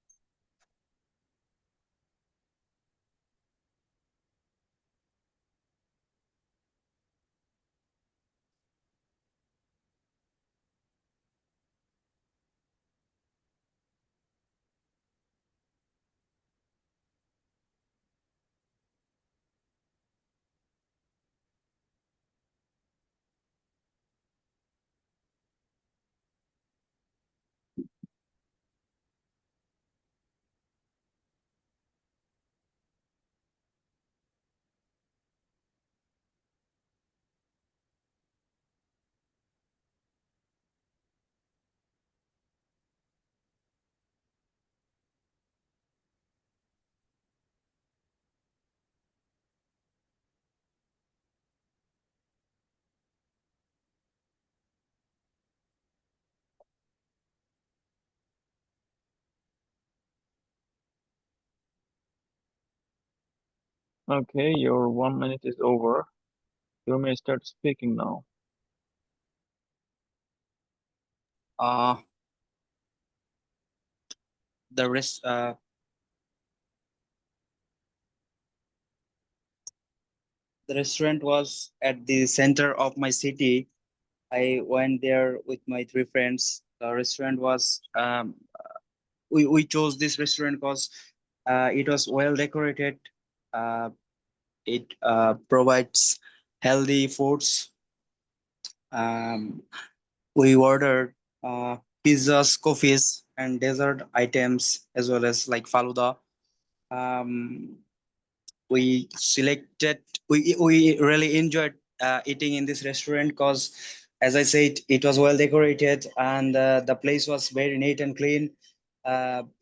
Okay, your 1 minute is over. You may start speaking now. Uh, the rest, the restaurant was at the center of my city. I went there with my three friends. The restaurant was we chose this restaurant because it was well decorated. Uh, it provides healthy foods. Um, we ordered pizzas, coffees, and dessert items as well as like faluda. Um, we selected. We really enjoyed eating in this restaurant because, as I said, it was well decorated and the place was very neat and clean.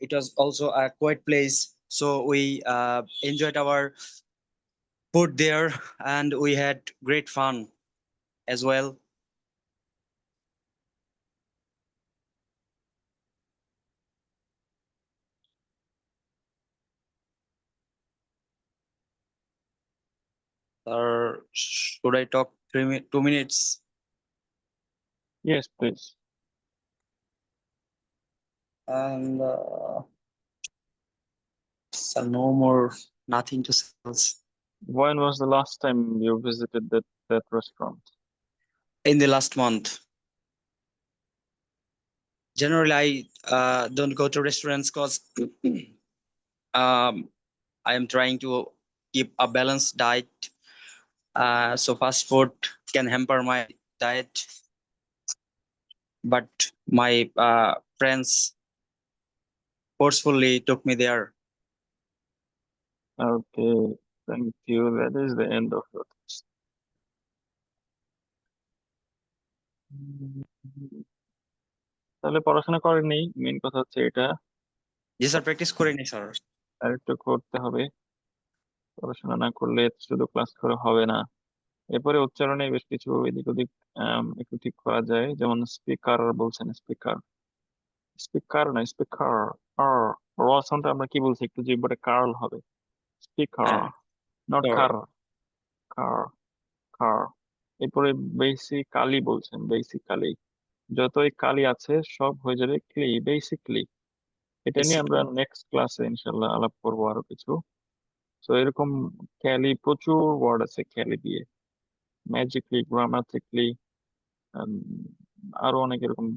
It was also a quiet place, so we enjoyed our food there, and we had great fun as well. Or should I talk 2 minutes? Yes, please. And so no more, nothing to say else. When was the last time you visited that restaurant? In the last month. Generally, I don't go to restaurants because I am trying to keep a balanced diet. So fast food can hamper my diet. But my friends forcefully took me there. Okay, thank you. That is the end of your test. তাহলে পড়াশোনা করেনি, main কথা হচ্ছে এটা। জি sir, practice করিনি sir. আর একটু করতে হবে, পড়াশোনা না করলে শুধু ক্লাস করে হবে না। এরপরে উচ্চারণে বেশ কিছু এদিক ওদিক একটু ঠিক করা যায়, যেমন স্পিকার বলছেন, স্পিকার, স্পিকার না স্পিকার। আর র সাউন্ডটা আমরা কি বলছি, একটু জিহ্বাটা কার্ল হবে, স্পিকার, হ্যাঁ নট sure. কার, কার, কার। এরপরে বেসিক্যালি বলছেন, বেসিক্যালি, যতই কালি আছে সব হয়ে যাবে ক্লি, বেসিকলি। এটা নিয়ে আমরা নেক্সট ক্লাসে ইনশাল্লাহ আলাপ করবো আরো কিছু। তো এরকম ক্যালি প্রচুর ওয়ার্ড আছে ক্যালি দিয়ে, ম্যাজিকলি, গ্রামাটিকলি, আরো অনেক এরকম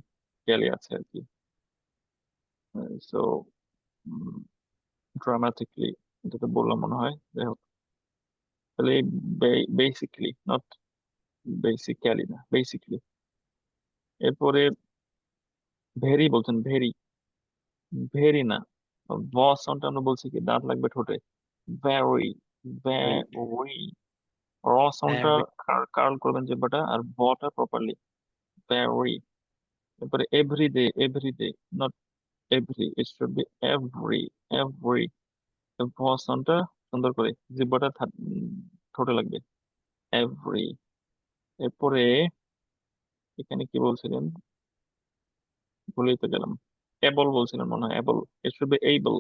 ক্যালি আছে আর কি। সো ড্রামাটিকলি, এটা তো বললাম মনে হয়, যাই হোক। তাহলে বেসিকলি, নট বেসিক্যালি না, বেসিকলি। এরপরে ভেরি বলছেন, ভেরি, ভেরি না, ভ সাউন্ডটা আমরা বলছি কি দাঁত লাগবে ঠোঁটে, ভ্যারি, ভ্যারি। র সাউন্ডটা কার্ল করবেন জিহ্বাটা, আর ভটা প্রপারলি, ভ্যারি। এরপরে everyday, everyday, not every, it should be every, every. ভ সাউন্ডটা সুন্দর করে জিহ্বাটা ঠোঁটে লাগবে, এভরি। এরপরে এখানে কি বলছিলেন, ভুলেই তো গেলাম, এবল বলছিলেন মনে হয়, able, it should B able,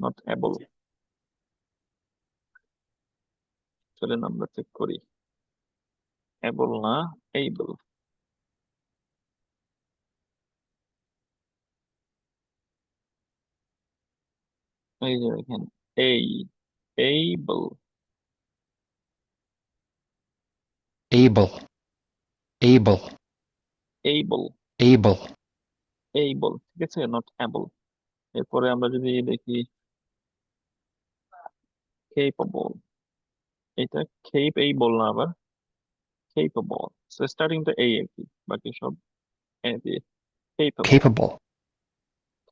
not able. চলেন আমরা চেক করি, এবল না, এইবল। এই যে দেখেন, এই, able, able, able, able, able, able, ঠিক আছে, নট এবল। এরপরে আমরা যদি দেখি capable, এটা কেপ এইবল না, আবার capable, স্টার্টিংটা এই আর কি, বাকি সব এ দিয়ে, capable, capable,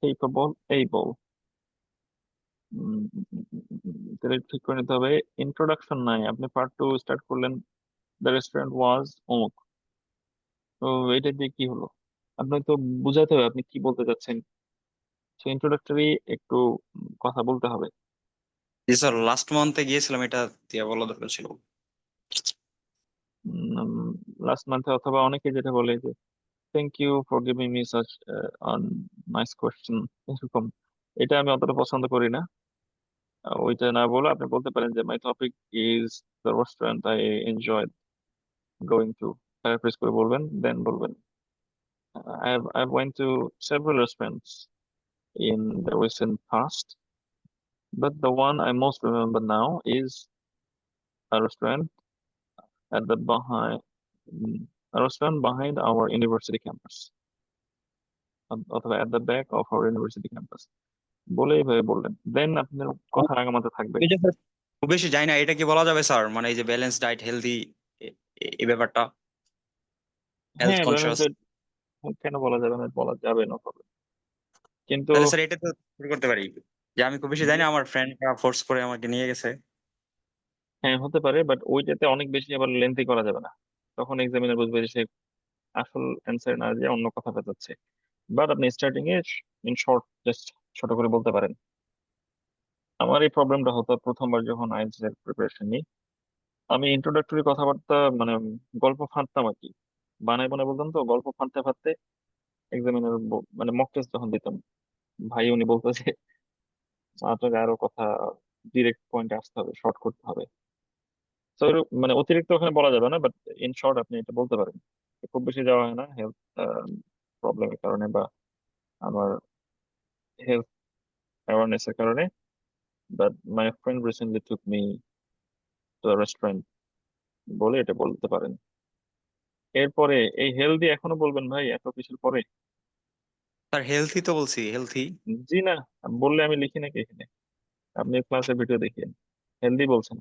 capable, able। তাহলে ঠিক করে নিতে হবে, ইন্ট্রোডাকশন নাই, আপনি পার্ট টু স্টার্ট করলেন, দ্য রেস্টুরেন্ট ওয়াজ অমুক, তো এটা দিয়ে কি হলো, আপনাকে তো বুঝাতে হবে আপনি কি বলতে চাচ্ছেন, সে ইন্ট্রোডাক্টরি একটু কথা বলতে হবে। জি স্যার, লাস্ট মান্থে গিয়েছিলাম, এটা দিয়ে বলা দরকার ছিল। লাস্ট মান্থে, অথবা অনেকে যেটা বলে যে thank you for giving me such nice question, এরকম। এটা আমি অতটা পছন্দ করি না। ওইটা না বলে আপনি বলতে পারেন যে my topic is the restaurant I enjoy going to, paraphrase করে বলবেন, দেন বলবেন I went to several restaurants in the recent past, but the one I most remember now is a restaurant at the behind a restaurant behind our university campus, অথবা at the back of our university campus বলে এইভাবে বললেন, দেন আপনার কথার আগামাতে থাকবে। আমি যে sir খুব বেশি জানি না, এটা কি বলা যাবে স্যার? মানে এই যে ব্যালেন্স ডায়েট, হেলদি, এই ব্যাপারটা, হেলথ হ্যাঁ, কনসিয়াস। কেন বলা যাবে না, বলা যাবে, নো প্রবলেম। কিন্তু তাহলে স্যার এটা তো শুরু করতে পারি, যে আমি খুব বেশি জানি না, আমার ফ্রেন্ডরা ফোর্স করে আমাকে নিয়ে গেছে। হ্যাঁ, হতে পারে, বাট ওইটাতে অনেক বেশি আবার লেন্থি করা যাবে না, তখন এক্সামিনার বুঝবে যে সে আসল অ্যান্সার না দিয়ে অন্য কথা পেঁচাচ্ছে। বাট আপনি starting A in short just ছোট করে বলতে পারেন। আমার এই প্রবলেমটা হতো প্রথমবার যখন আইএলটিএস এর প্রিপারেশন নিই। আমি ইন্ট্রোডাক্টরি কথাবার্তা মানে গল্প ফাঁদতাম আর কি, বানাই বানাই বলতাম, তো গল্প ফাঁদতে ফাঁদতে এক্সামিনার মানে মক টেস্ট যখন দিতাম, ভাই উনি বলতো যে আপনাকে আরো কথা ডিরেক্ট পয়েন্টে আসতে হবে, শর্ট করতে হবে। তো মানে অতিরিক্ত ওখানে বলা যাবে না, বাট ইন শর্ট আপনি এটা বলতে পারেন। খুব বেশি যাওয়া হয় না হেলথ প্রবলেমের কারণে বা আমার হেলথ অ্যাওয়ারনেস এর কারণে, but my friend recently took me two restaurant বলে এটা বলতে পারেন। এরপরে এই হেলদি এখনো বলবেন ভাই এত কিছুর পরে? স্যার হেলথি তো বলছি, হেলথি। জি না, বললে আমি লিখি নাকি এখানে? আপনি ক্লাসের ভিডিও দেখিয়েন, হেলদি বলছেন,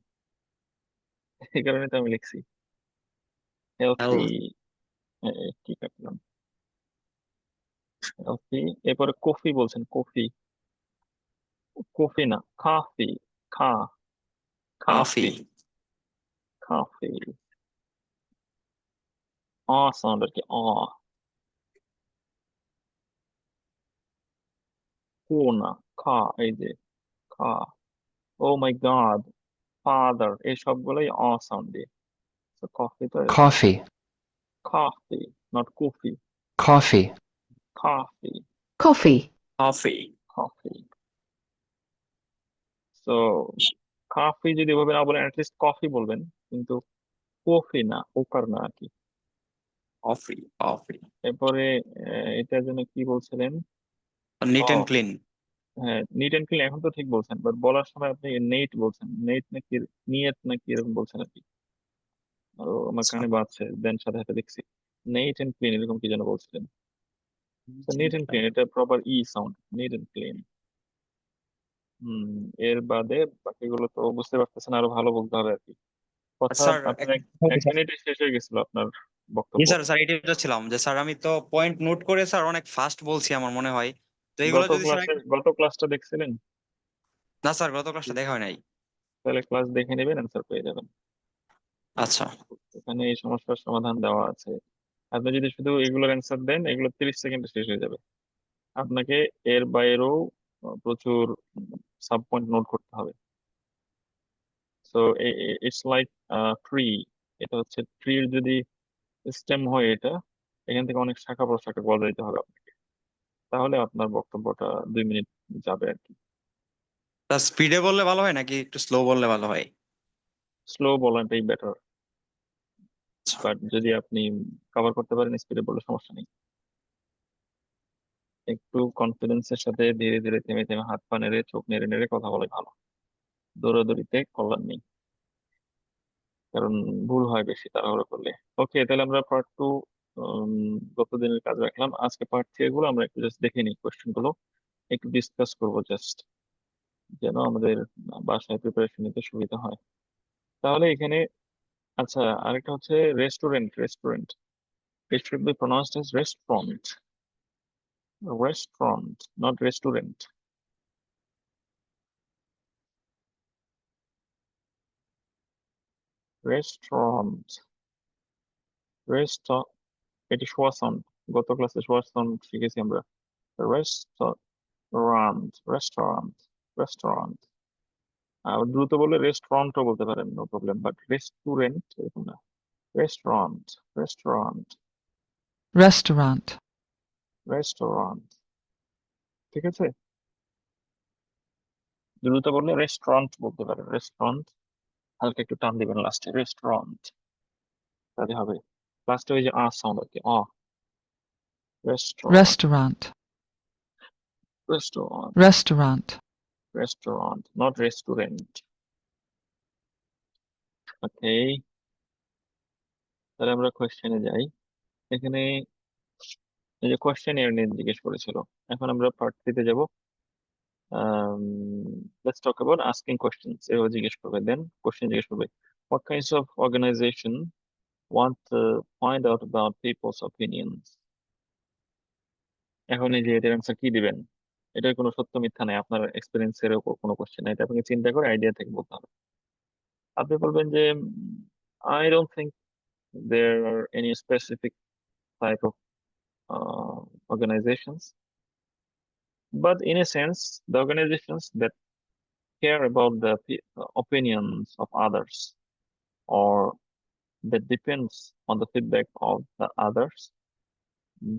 এই কারণে তো আমি লিখছি হেলথি। হেলথ। কি কাটলাম, হেলথি। এরপরে কফি বলছেন, কফি, কফি না, কাফি, খা, কাফি। কাফি, কাফি। সাউন্ড আর কি, কো না, খা, এই যে খা। ও মাই গড, ফাদার, এই সবগুলোই সাউন্ড দিয়ে। কফি তো এরকম, Coffee, coffee, not coffee, coffee, coffee, Coffee. Coffee. Coffee. তো কাফি যদি ভাবে না বলেন, অ্যাটলিস্ট কফি বলবেন, কিন্তু কফি না, ওকার না আর কি। Coffee, coffee. এরপরে এটার জন্য কি বলছিলেন? নিট ও এন্ড ক্লিন। হ্যাঁ, নিট এন্ড ক্লিন, এখন তো ঠিক বলছেন, বাট বলার সময় আপনি নেট বলছেন, নেট নাকি নিয়ত নাকি এরকম বলছেন আর কি। ও আমার কানে বাজছে, দেন সাথে সাথে দেখছি নেট এন্ড ক্লিন এরকম কি যেন বলছিলেন। নিট এন্ড ক্লিন, এটা proper sound, neat and clean. Hmm, এর বাদে বাকিগুলো তো বুঝতে পারতেছেন, আরো ভালো বলতে হবে আর কি কথা। স্যার আপনার এক মিনিটে শেষ হয়ে গেছিল আপনার জি বক্তব্য। স্যার, স্যার এটা ছিলাম যে স্যার আমি তো পয়েন্ট নোট করে স্যার অনেক ফাস্ট বলছি আমার মনে হয়। তো এইগুলো যদি স্যার গত ক্লাসটা দেখছিলেন? না স্যার, গত ক্লাসটা দেখা হয় নাই। তাহলে ক্লাস দেখে নেবেন, অ্যান্সার পেয়ে যাবেন। আচ্ছা এখানে এই সমস্যার সমাধান দেওয়া আছে। আপনি যদি শুধু এগুলোর অ্যান্সার দেন, এগুলো 30 সেকেন্ডে শেষ হয়ে যাবে। আপনাকে এর বাইরেও প্রচুর সাব পয়েন্ট নোট করতে হবে। So it's like tree. এটা হচ্ছে ট্রির যদি স্টেম হয়, এটা এখান থেকে অনেক শাখা প্রশাখা গজাইতে হবে আপনাকে, তাহলে আপনার বক্তব্যটা 2 মিনিট যাবে আর কি। স্যার, স্পিডে বললে ভালো হয় নাকি একটু স্লো বললে ভালো হয়? স্লো বলাটাই বেটার, বাট যদি আপনি কভার করতে পারেন স্পিডে বললে সমস্যা নেই। একটু কনফিডেন্সের সাথে ধীরে ধীরে থেমে থেমে হাত পা নেড়ে চোখ নেড়ে নেড়ে কথা বলে ভালো, দৌড়াদৌড়িতে কল্যাণ নেই, কারণ ভুল হয় বেশি তাড়াহুড়ো করলে। ওকে, তাহলে আমরা পার্ট 2 গত দিনের কাজ রাখলাম, আজকে পার্ট 3 গুলো আমরা একটু জাস্ট দেখে নিই, কোয়েশ্চেন গুলো একটু ডিসকাস করবো জাস্ট, যেন আমাদের বাসায় প্রিপারেশন নিতে সুবিধা হয়। তাহলে এখানে আচ্ছা, আরেকটা হচ্ছে restaurant, restaurant, it should be pronounced as restaurant, restaurant, not restaurant. Restaurant, restaurant, এটি শোয়া সাউন্ড, গত ক্লাসে শোয়া সাউন্ড শিখেছি আমরা। Restaurant, restaurant, restaurant. আর দ্রুত বলে রেস্টুরেন্টও বলতে পারেন, নো প্রবলেম, বাট রেস্টুরেন্ট এরকম না। Restaurant, restaurant, Restaurant. রেস্টুরেন্ট, ঠিক আছে। দ্রুত বললে রেস্টুরেন্ট বলতে পারেন, রেস্টুরেন্ট, হালকা একটু টান দিবেন লাস্টে, রেস্টুরেন্ট, তাহলে হবে। লাস্টে ওই যে সাউন্ড আর কি, restaurant, Restaurant. Restaurant, Restaurant. Restaurant, not restaurant. Okay, তাহলে আমরা কোয়েশ্চেনে যাই। এখানে এই যে কোয়েশ্চেন এর নিয়ে জিজ্ঞেস করেছিল, এখন আমরা পার্ট 3 তে যাব। Let's talk about asking questions. এভাবে জিজ্ঞেস করবে, দেন কোয়েশ্চেন জিজ্ঞেস করবে, what kinds of organization want to find out about people's opinions? এখন এই যে এটার অ্যান্সার কি দিবেন, এটার কোনো সত্য মিথ্যা নাই, আপনার এক্সপিরিয়েন্সের উপর কোনো কোশ্চেন নাই, এটা আপনাকে চিন্তা করে আইডিয়া থেকে বলতে হবে। আপনি বলবেন যে I don't think there are any specific type of organizations, but in a sense the organizations that care about the opinions of others, or that depends on the feedback of the others,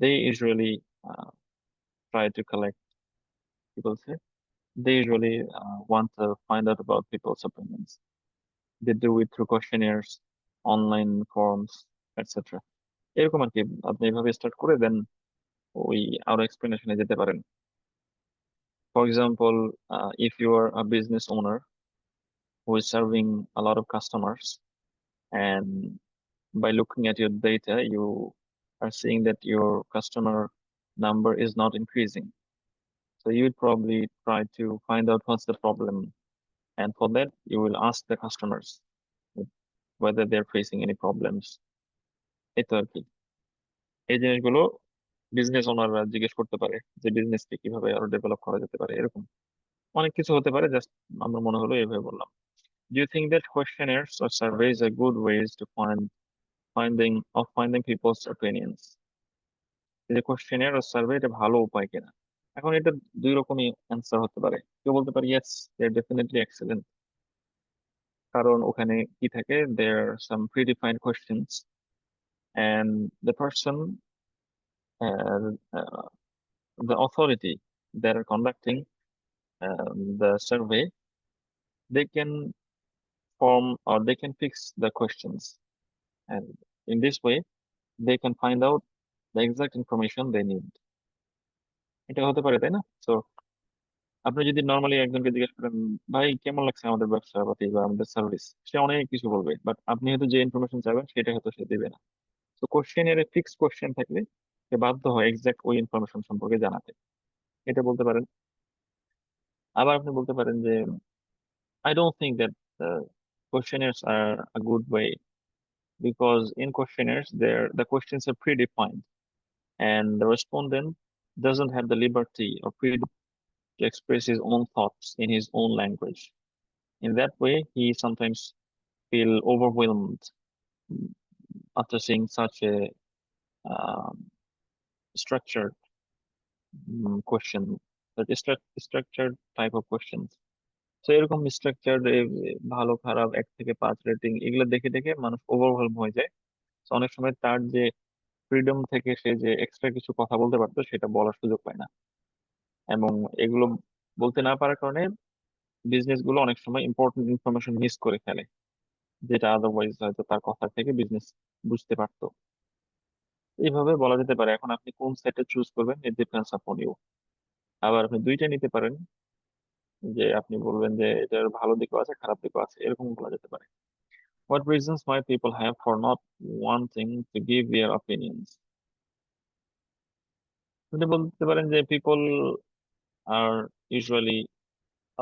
they usually try to collect, people say, they usually want to find out about people's opinions. They do it through questionnaires, online forums, etc. এরকম আর কি, আপনি এভাবে start করে দেন ওই আরো এক্সপ্লেনেশনে যেতে পারেন। For example, if you are a business owner who is serving a lot of customers, and by looking at your data, you are seeing that your customer number is not increasing. So you would probably try to find out what's the problem. And for that, you will ask the customers whether they're facing any problems. এই তো আর কি, এই জিনিসগুলো business ওনাররা জিজ্ঞেস করতে পারে যে বিজনেসকে কিভাবে আরো ডেভেলপ করা যেতে পারে, এরকম অনেক কিছু হতে পারে। জাস্ট আমার মনে হলো এইভাবে বললাম। Do you think that questionnaires or surveys are good ways to finding people's opinions? এই যে কোশ্চেনের আর সার্ভে, এটা ভালো উপায় কিনা? এখন এটা দুই রকমই অ্যান্সার হতে পারে। কেউ বলতে পারে yes, they are definitely excellent, কারণ ওখানে কি থাকে, there some predefined questions, and the person, the authority that are conducting the survey, they can form or they can fix the questions, and in this way they can find out the exact information they need. এটা হতে পারে, তাই না? তো আপনি যদি normally একজনকে জিজ্ঞেস করেন, ভাই কেমন লাগছে আমাদের ব্যবসা পাতি বা আমাদের সার্ভিস, সে অনেক কিছু বলবে, বাট আপনি হয়তো যে ইনফরমেশন চাইবেন সেটা হয়তো সে দেবে না। তো কোশ্চেনের ফিক্স কোশ্চেন থাকলে সে বাধ্য হয় এক্সাক্ট ওই ইনফরমেশন সম্পর্কে জানাতে, এটা বলতে পারেন। আবার আপনি বলতে পারেন যে I don't think that questionnaires are a good way, because in questionnaires the questions are predefined, and the respondent doesn't have the liberty or freedom to express his own thoughts in his own language. In that way, he sometimes feel overwhelmed after seeing such a um, structured question, that structured type of questions. তো এরকম structured, ভালো খারাপ 1 থেকে 5 rating, এগুলো দেখে দেখে মানুষ overwhelm হয়ে যায়। তো অনেক সময় তার যে ফ্রিডম থেকে সে যে এক্সট্রা কিছু কথা বলতে পারতো সেটা বলার সুযোগ পায় না, এবং এগুলো বলতে না পারার কারণে বিজনেস গুলো অনেক সময় ইম্পর্টেন্ট ইনফরমেশন মিস করে ফেলে, যেটা আদারওয়াইজ হয়তো তার কথা থেকে বিজনেস বুঝতে পারতো। এইভাবে বলা যেতে পারে। এখন আপনি কোন সেটে চুজ করবেন, ইট ডিপেন্ডস আপন ইউ। আবার আপনি দুইটা নিতে পারেন, যে আপনি বলবেন যে এটার ভালো দিকও আছে খারাপ দিকও আছে, এরকম বলা যেতে পারে। What reasons might people have for not wanting to give their opinions? আপনি বলতে পারেন যে people are usually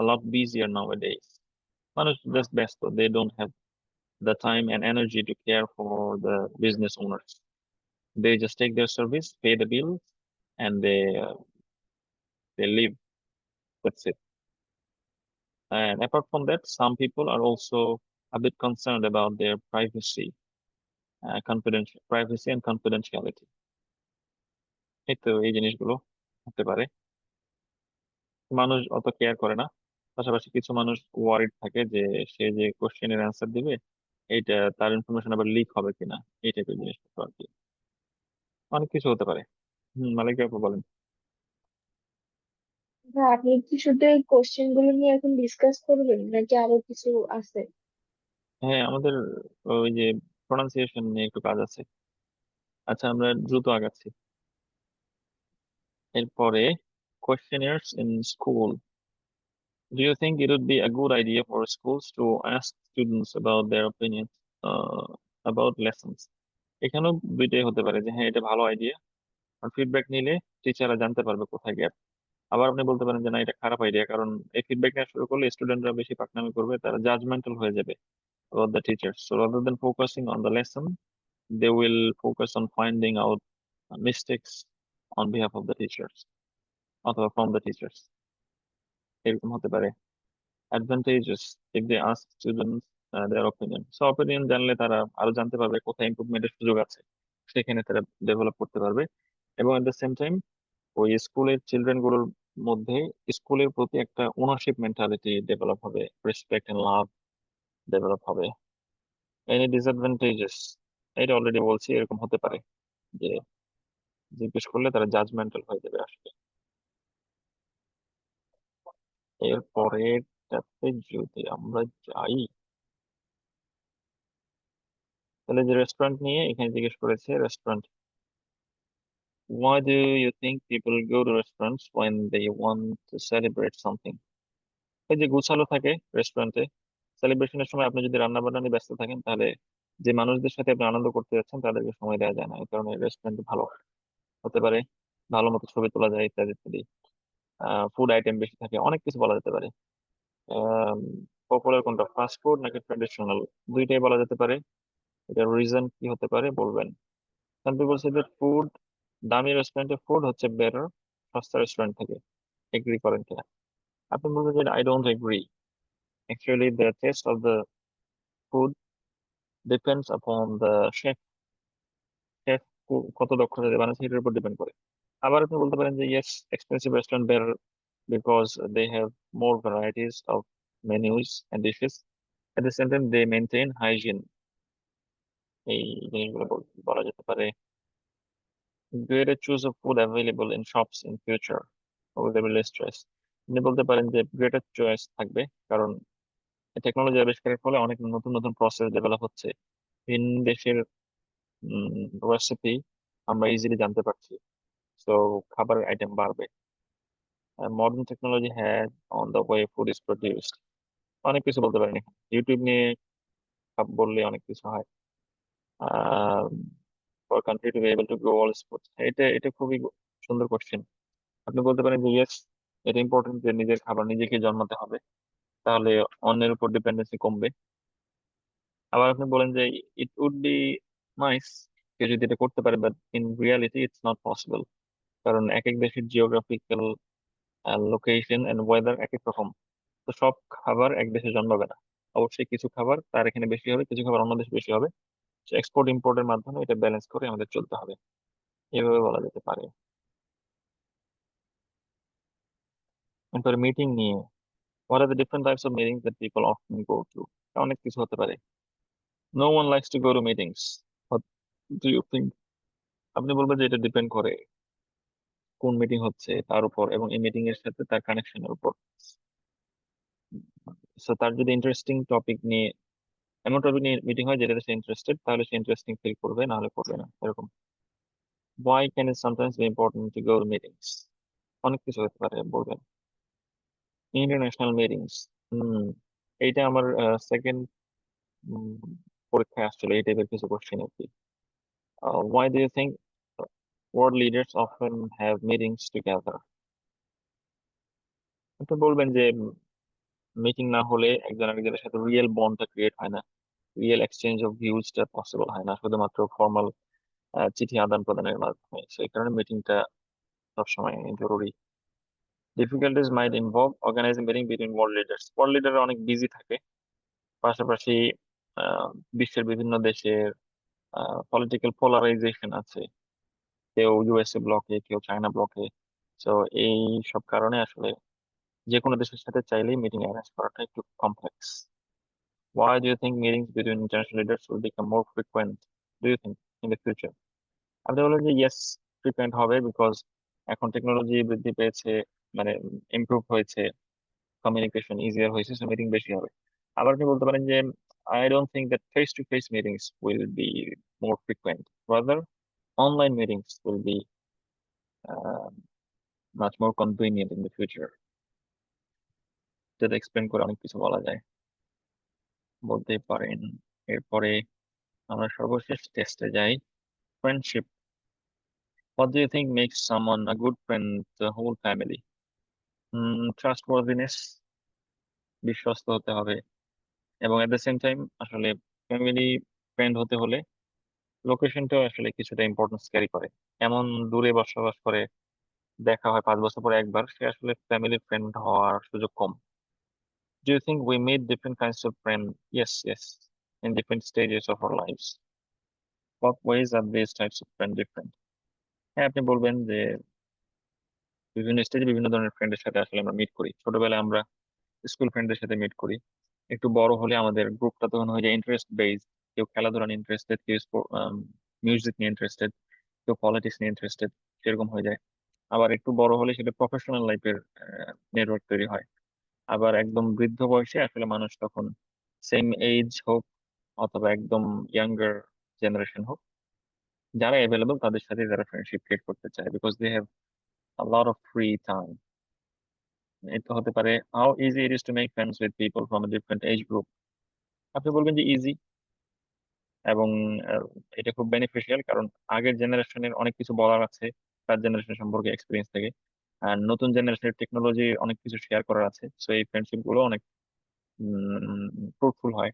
a lot busier nowadays. মানুষ just ব্যস্ত, they don't have the time and energy to care for the business owners. They just take their service, pay the bills, and they leave. That's it. And apart from that, some people are also a bit concerned about their privacy, privacy and confidentiality. এই তো এই জিনিসগুলো হতে পারে। মানুষ অত care করে না, পাশাপাশি কিছু মানুষ ওয়ারিড থাকে যে সে যে কোশ্চেনের অ্যান্সার দিবে এইটা তার ইনফরমেশন আবার লিক হবে কিনা, এই টাইপের জিনিসপত্র আর কি। অনেক কিছু হতে পারে। মালিক আপু বলেন। হ্যাঁ, আপনি কি শুধু এই কোশ্চেন গুলো নিয়ে এখন ডিসকাস করবেন নাকি আরো কিছু আছে? হ্যাঁ, আমাদের ওই যে প্রোনাউন্সিয়েশন নিয়ে একটু কাজ আছে। আচ্ছা, আমরা দ্রুত আগাচ্ছি। এরপরে questioners in school. Do you think it would be a good idea for schools to ask students about their opinions uh, about lessons? এখানেও দুইটাই হতে পারে যে হ্যাঁ, এটা ভালো আইডিয়া, আর ফিডব্যাক নিলে টিচাররা জানতে পারবে কোথায় গ্যাপ। আবার আপনি বলতে পারেন যে না, এটা খারাপ আইডিয়া, কারণ এই ফিডব্যাক নেওয়া শুরু করলে স্টুডেন্টরা বেশি পাকনামি করবে, তারা জাজমেন্টাল হয়ে যাবে about the teachers. So rather than focusing on the lesson, they will focus on finding out mistakes on behalf of the teachers অথবা from the teachers. এরকম হতে পারে। Advantages if they ask students their opinion. So opinion জানলে তারা আরো জানতে পারবে কোথায় ইমপ্রুভমেন্টের সুযোগ আছে, সেখানে তারা ডেভেলপ করতে পারবে। এবং এট দ্য সেম টাইম ওই স্কুলের চিলড্রেন গুলোর মধ্যে স্কুলের প্রতি একটা ওনারশিপ মেন্টালিটি ডেভেলপ হবে, রেসপেক্ট এন্ড লাভ ডেভেলপ হবে। এনি ডিসঅ্যাডভান্টেজেস, এটা অলরেডি বলছি, এরকম হতে পারে যে জিজ্ঞেস করলে তারা জাজমেন্টাল হয়ে যাবে আসলে। এরপরেটাতে যদি আমরা যাই, তাহলে যে রেস্টুরেন্ট নিয়ে এখানে জিজ্ঞেস করেছে, restaurant, why do you think people go to restaurants when they want to celebrate something? এই যে গুছালো থাকে রেস্টুরেন্টে, সেলিব্রেশনের সময় আপনি যদি রান্না বান্না নিয়ে ব্যস্ত থাকেন, তাহলে যে মানুষদের সাথে আপনি আনন্দ করতে যাচ্ছেন তাদেরকে সময় দেওয়া যায় না। এই কারণে রেস্টুরেন্ট ভালো হতে পারে, ভালো মতো ছবি তোলা যায় ইত্যাদি ইত্যাদি। ফুড আইটেম বেশি থাকে, অনেক কিছু বলা যেতে পারে। পপুলার কোনটা, ফাস্ট ফুড নাকি ট্রেডিশনাল? দুইটাই বলা যেতে পারে। এটার রিজন কি হতে পারে বলবেন? Some people say that food, দামি রেস্টুরেন্টে ফুড হচ্ছে বেটার সস্তা রেস্টুরেন্ট থেকে। এগ্রি করেন কিনা? আপনি বলবেন যে I don't agri. Actually the test of the food depends upon the chef. Chef কত দক্ষতা দিয়ে বানাচ্ছে এটার উপর ডিপেন্ড করে। আবার আপনি বলতে পারেন যে yes, expensive restaurant better because they have more varieties of menus and dishes. At the same time, they maintain hygiene. এই জিনিসগুলো বলা যেতে পারে। Greater choose of food available in shops in future. Will they be less stress? আপনি বলতে পারেন যে greater choice থাকবে, কারণ টেকনোলজি আবিষ্কারের ফলে অনেক নতুন নতুন প্রসেস ডেভেলপ হচ্ছে। ভিন দেশের রেসিপি আমরা ইজিলি জানতে পারছি, তো খাবারের আইটেম বাড়বে। Modern technology has on the way food is produced. অনেক কিছু বলতে পারেন এখানে। ইউটিউব নিয়ে বললে অনেক কিছু হয়। For country to be able to grow all sports, এটা এটা খুবই সুন্দর কোশ্চেন। আপনি বলতে পারেন যে ইয়েস, এটা ইম্পর্টেন্ট যে নিজের খাবার নিজেকে জন্মাতে হবে, তাহলে অন্যের উপর ডিপেন্ডেন্সি কমবে। আবার আপনি বলেন যে ইট উড বি নাইস, কেউ যদি এটা করতে পারে, but in reality it's not possible. কারণ এক এক দেশের জিওগ্রাফিক্যাল লোকেশন এন্ড ওয়েদার এক এক রকম। তো সব খাবার এক দেশে জন্মাবে না। অবশ্যই কিছু খাবার তার এখানে বেশি হবে, কিছু খাবার অন্য দেশে বেশি হবে। এক্সপোর্ট ইম্পোর্টের মাধ্যমে এটা ব্যালেন্স করে আমাদের চলতে হবে, এভাবে বলা যেতে পারে। এরপরে মিটিং নিয়ে, what are the different types of meetings that people often go to? অনেক কিছু হতে পারে। No one likes to go to meetings. What do you think? আপনি বলবেন যে এটা ডিপেন্ড করে কোন মিটিং হচ্ছে তার উপর এবং এই মিটিং এর সাথে তার কানেকশনের উপর। সো তার যদি ইন্টারেস্টিং টপিক নিয়ে, এমন টপিক নিয়ে মিটিং হয় যেটাতে সে ইন্টারেস্টেড, তাহলে সে ইন্টারেস্টিং ফিল করবে, না হলে করবে না, এরকম। Why can it sometimes be important to go to meetings? অনেক কিছু হতে পারে বলবেন। ইন্টারন্যাশনাল মিটিংস, এইটা আমার সেকেন্ড পরীক্ষায় আসছিল এই টাইপের কিছু কোশ্চেন আর কি। Why do you think world leaders often have meetings together? আপনি বলবেন যে মিটিং না হলে একজন আরেকজনের সাথে রিয়েল বন্ডটা ক্রিয়েট হয় না, রিয়েল এক্সচেঞ্জ অফ ভিউজটা পসিবল হয় না, শুধুমাত্র ফর্মাল চিঠি আদান প্রদানের মাধ্যমে। সেই কারণে মিটিংটা সবসময় জরুরি। Difficulties might involve organizing meeting between world leaders. World leader অনেক বিজি থাকে, পাশাপাশি আহ, বিশ্বের বিভিন্ন দেশের পলিটিক্যাল পোলারাইজেশন আছে, কেউ ইউএসএ ব্লকে, কেউ চায়না ব্লকে। তো এই সব কারণে আসলে যে কোনো দেশের সাথে চাইলেই মিটিং অ্যারেঞ্জ করাটা একটু complex. Why do you think meetings between international leaders will become more frequent, do you think, in the future? আপনি বলেন যে ইয়েস, ফ্রিকুয়েন্ট হবে, বিকজ এখন টেকনোলজি বৃদ্ধি পেয়েছে, মানে ইমপ্রুভ হয়েছে, কমিউনিকেশন ইজিয়ার হয়েছে, সো মিটিং বেশি হবে। আবার আপনি বলতে পারেন যে I don't think that face to face meetings will be more frequent, rather online meetings will be much more convenient in the future. যেটা এক্সপ্লেন করে অনেক কিছু বলা যায়, বলতে পারেন। এরপরে আমরা সর্বশেষ টেস্টে যাই, friendship. What do you think makes someone a good friend to the whole family? Trustworthiness, বিশ্বস্ত হতে হবে, এবং এট দ্য সেম টাইম আসলে ফ্যামিলি ফ্রেন্ড হতে হলে লোকেশনটাও আসলে কিছুটা ইম্পর্টেন্স ক্যারি করে। এমন দূরে বসবাস করে, দেখা হয় 5 বছর পরে একবার, সে আসলে ফ্যামিলি ফ্রেন্ড হওয়ার সুযোগ কম। Do you think we meet different kinds of friends? Yes, yes, in different stages of our lives. What ways are these types of friends different? হ্যাঁ, আপনি বলবেন যে বিভিন্ন স্টেজে বিভিন্ন ধরনের ফ্রেন্ডের সাথে আসলে আমরা মিট করি। ছোটবেলায় আমরা স্কুল ফ্রেন্ডদের সাথে মিট করি, একটু বড় হলে আমাদের গ্রুপটা তখন হয়ে যায় ইন্টারেস্ট বেসড। কেউ খেলাধুলা নিয়ে ইন্টারেস্টেড, কেউ মিউজিক নিয়ে ইন্টারেস্টেড, কেউ পলিটিক্স নিয়ে ইন্টারেস্টেড, সেরকম হয়ে যায়। আবার একটু বড় হলে সেটা প্রফেশনাল লাইফের নেটওয়ার্ক তৈরি হয়। আবার একদম বৃদ্ধ বয়সে আসলে মানুষ তখন সেম এজ হোক অথবা একদম ইয়াঙ্গার জেনারেশন হোক, যারা অ্যাভেলেবল তাদের সাথে যারা ফ্রেন্ডশিপ ক্রিয়েট করতে চায়, because they have a lot of free time. এটা হতে পারে how easy it is to make friends with people from a different age group. আপনি বলবেন যে ইজি, এবং আহ, এটা খুব বেনিফিশিয়াল, কারণ আগের জেনারেশনের অনেক কিছু বলার আছে তার জেনারেশন সম্পর্কে এক্সপিরিয়েন্স থেকে, আর নতুন জেনারেশনের টেকনোলজি অনেক কিছু শেয়ার করার আছে, সো এই ফ্রেন্ডশিপ গুলো অনেক ফ্রুটফুল হয়।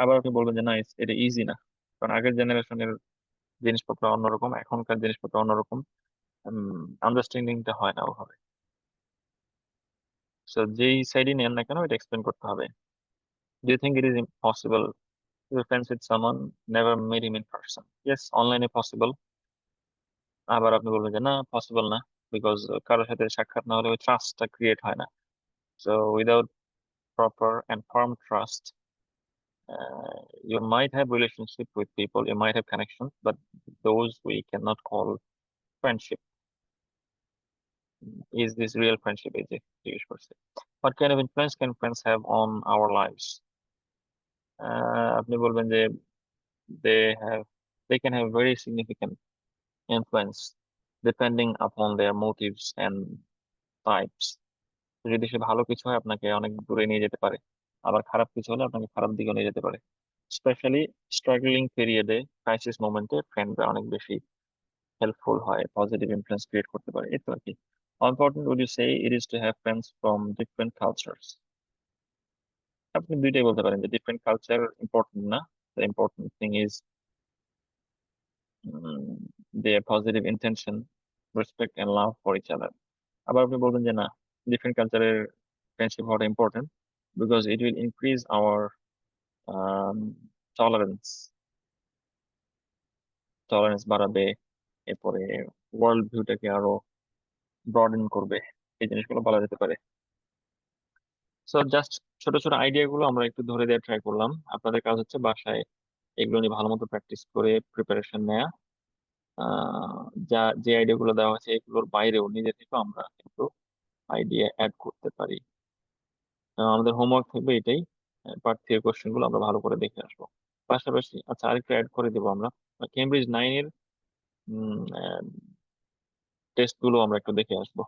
আবার আপনি বলবেন যে না, এটা ইজি না, কারণ আগের জেনারেশনের জিনিসপত্র অন্যরকম, এখনকার জিনিসপত্র অন্যরকম, আন্ডারস্ট্যান্ডিংটা হয় না ওভাবে। সো যেই সাইডই নেন না কেন, এটা এক্সপ্লেন করতে হবে। Do you think it is impossible to be friends with someone never met him in person? Yes, অনলাইনে পসিবল। আবার আপনি বলবেন যে না, পসিবল না, বিকজ কারোর সাথে সাক্ষাৎ না হলে ওই ট্রাস্টটা ক্রিয়েট হয় না। So without proper and farm trust, you might have relationship with people, you might have connections, but those we cannot call friendship. Is this real friendship? Is it জিজ্ঞেস করছে। What kind of influence can friends have on our lives? আপনি বলবেন যে they have they can have very significant influence depending upon their motives and types. তো যদি সে ভালো কিছু হয় আপনাকে অনেক দূরে নিয়ে যেতে পারে, আবার খারাপ কিছু হলে আপনাকে খারাপ দিকে নিয়ে যেতে পারে। স্পেশালি স্ট্রাগলিং পিরিয়ডে, ক্রাইসিস মোমেন্টে ফ্রেন্ডরা অনেক বেশি হেল্পফুল হয়, পজিটিভ ইনফ্লুয়েন্স ক্রিয়েট করতে পারে, এই তো আর কি। How important would you say it is to have friends from different cultures? আপনি দুইটাই বলতে পারেন যে ডিফারেন্ট কালচার ইম্পর্টেন্ট না, the important thing is their positive intention, respect and love for each other. আবার আপনি বলবেন যে না, ডিফারেন্ট কালচারের ফ্রেন্ডশিপ হওয়াটা important, because it will increase our tolerance, tolerance বাড়াবে, এরপরে ওয়ার্ল্ড ভিউটাকে আরো ব্রডেন করবে, এই জিনিসগুলো বলা যেতে পারে। সো জাস্ট ছোট ছোট আইডিয়া গুলো আমরা একটু ধরে দেওয়ার ট্রাই করলাম। আপনাদের কাজ হচ্ছে বাসায় এগুলো নিয়ে ভালো মতো প্র্যাকটিস করে প্রিপারেশন নেওয়া। আহ, যা যে আইডিয়া গুলো দেওয়া হয়েছে এগুলোর বাইরেও নিজে থেকে আমরা কিন্তু আইডিয়া অ্যাড করতে পারি। আমাদের হোমওয়ার্ক থাকবে এটাই, পার্ট 3 কোশ্চেন গুলো আমরা ভালো করে দেখে আসবো। পাশাপাশি আচ্ছা, আরেকটু অ্যাড করে দেবো আমরা, কেমব্রিজ 9 এর টেস্ট গুলো আমরা একটু দেখে আসবো।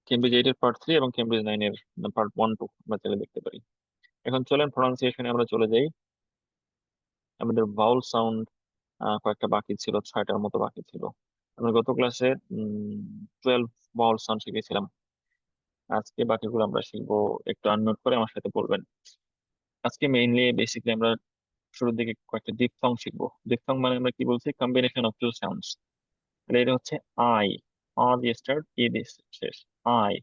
কেমব্রিজ 8 এর পার্ট 3 এবং কেমব্রিজ 9 এর পার্ট 1-2 আমরা চাইলে দেখতে পারি। এখন চলেন প্রনাউন্সিয়েশনে আমরা চলে যাই। আমাদের ভাউল সাউন্ড কয়েকটা বাকি ছিল, 6টার মতো বাকি ছিল। আমরা গত ক্লাসে 12 ভাউল সাউন্ড শিখেছিলাম, আজকে বাকিগুলো আমরা শিখবো। একটু আননোট করে আমার সাথে বলবেন। আজকে মেইনলি বেসিক্যালি আমরা শুরুর দিকে কয়েকটা ডিপথং শিখবো। ডিপথং মানে আমরা কি বলছি, কম্বিনেশন অফ টু সাউন্ডস। এটা হচ্ছে আই, আ দিয়ে স্টার্ট, ই দিয়ে শেষ, আই।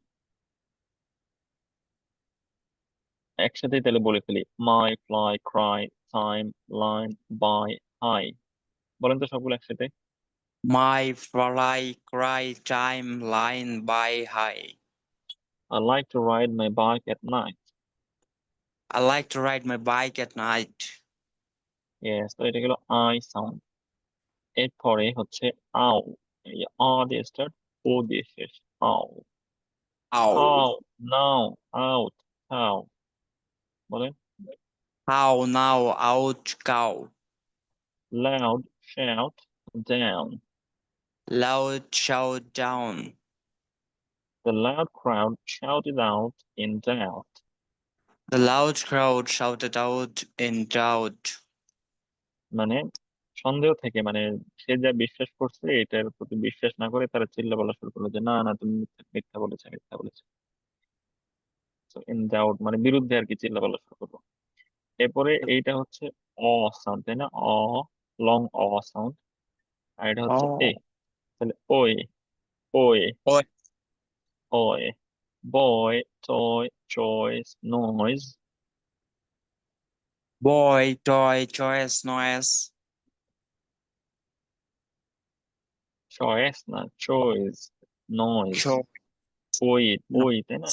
একসাথে তাহলে বলে ফেলি, my, fly, cry, time, line, by, high. বলেন তো সবগুলো একসাথে। My fly, cry, time, line, by, high. I like to ride my bike at night. I like to ride my bike at night. Yes, তো এটা গেল I sound. এরপরে হচ্ছে আও, এই আ দিয়ে স্টার্ট, ও দিয়ে শেষ, আও। How? Out, now, out, how বলেন। How now? Out cow. Loud, shout, down. Loud shout down. The loud crowd shouted out in doubt. The loud crowd shouted out in doubt. মানে সন্দেহ থেকে, মানে সে যা বিশ্বাস করছে এটার প্রতি বিশ্বাস না করে তারা চিল্লা বলা শুরু করলো যে না না তুমি মিথ্যা বলেছে, মিথ্যা বলেছে। ইন ডাউট মানে বিরুদ্ধে আর কি চিল্লা বলা শুরু করলো। এরপরে এইটা হচ্ছে অ সাউন্ড, তাই না? লং অ সাউন্ড। আর এটা হচ্ছে এ, Oh, তাহলে ওই, ওই, boy, ওই। Boy, toy, choice, noise. boy, toy, choice, noise. Choice না, চয়েস, নয়েজ। Show. ওই, No. ওই, তাই না?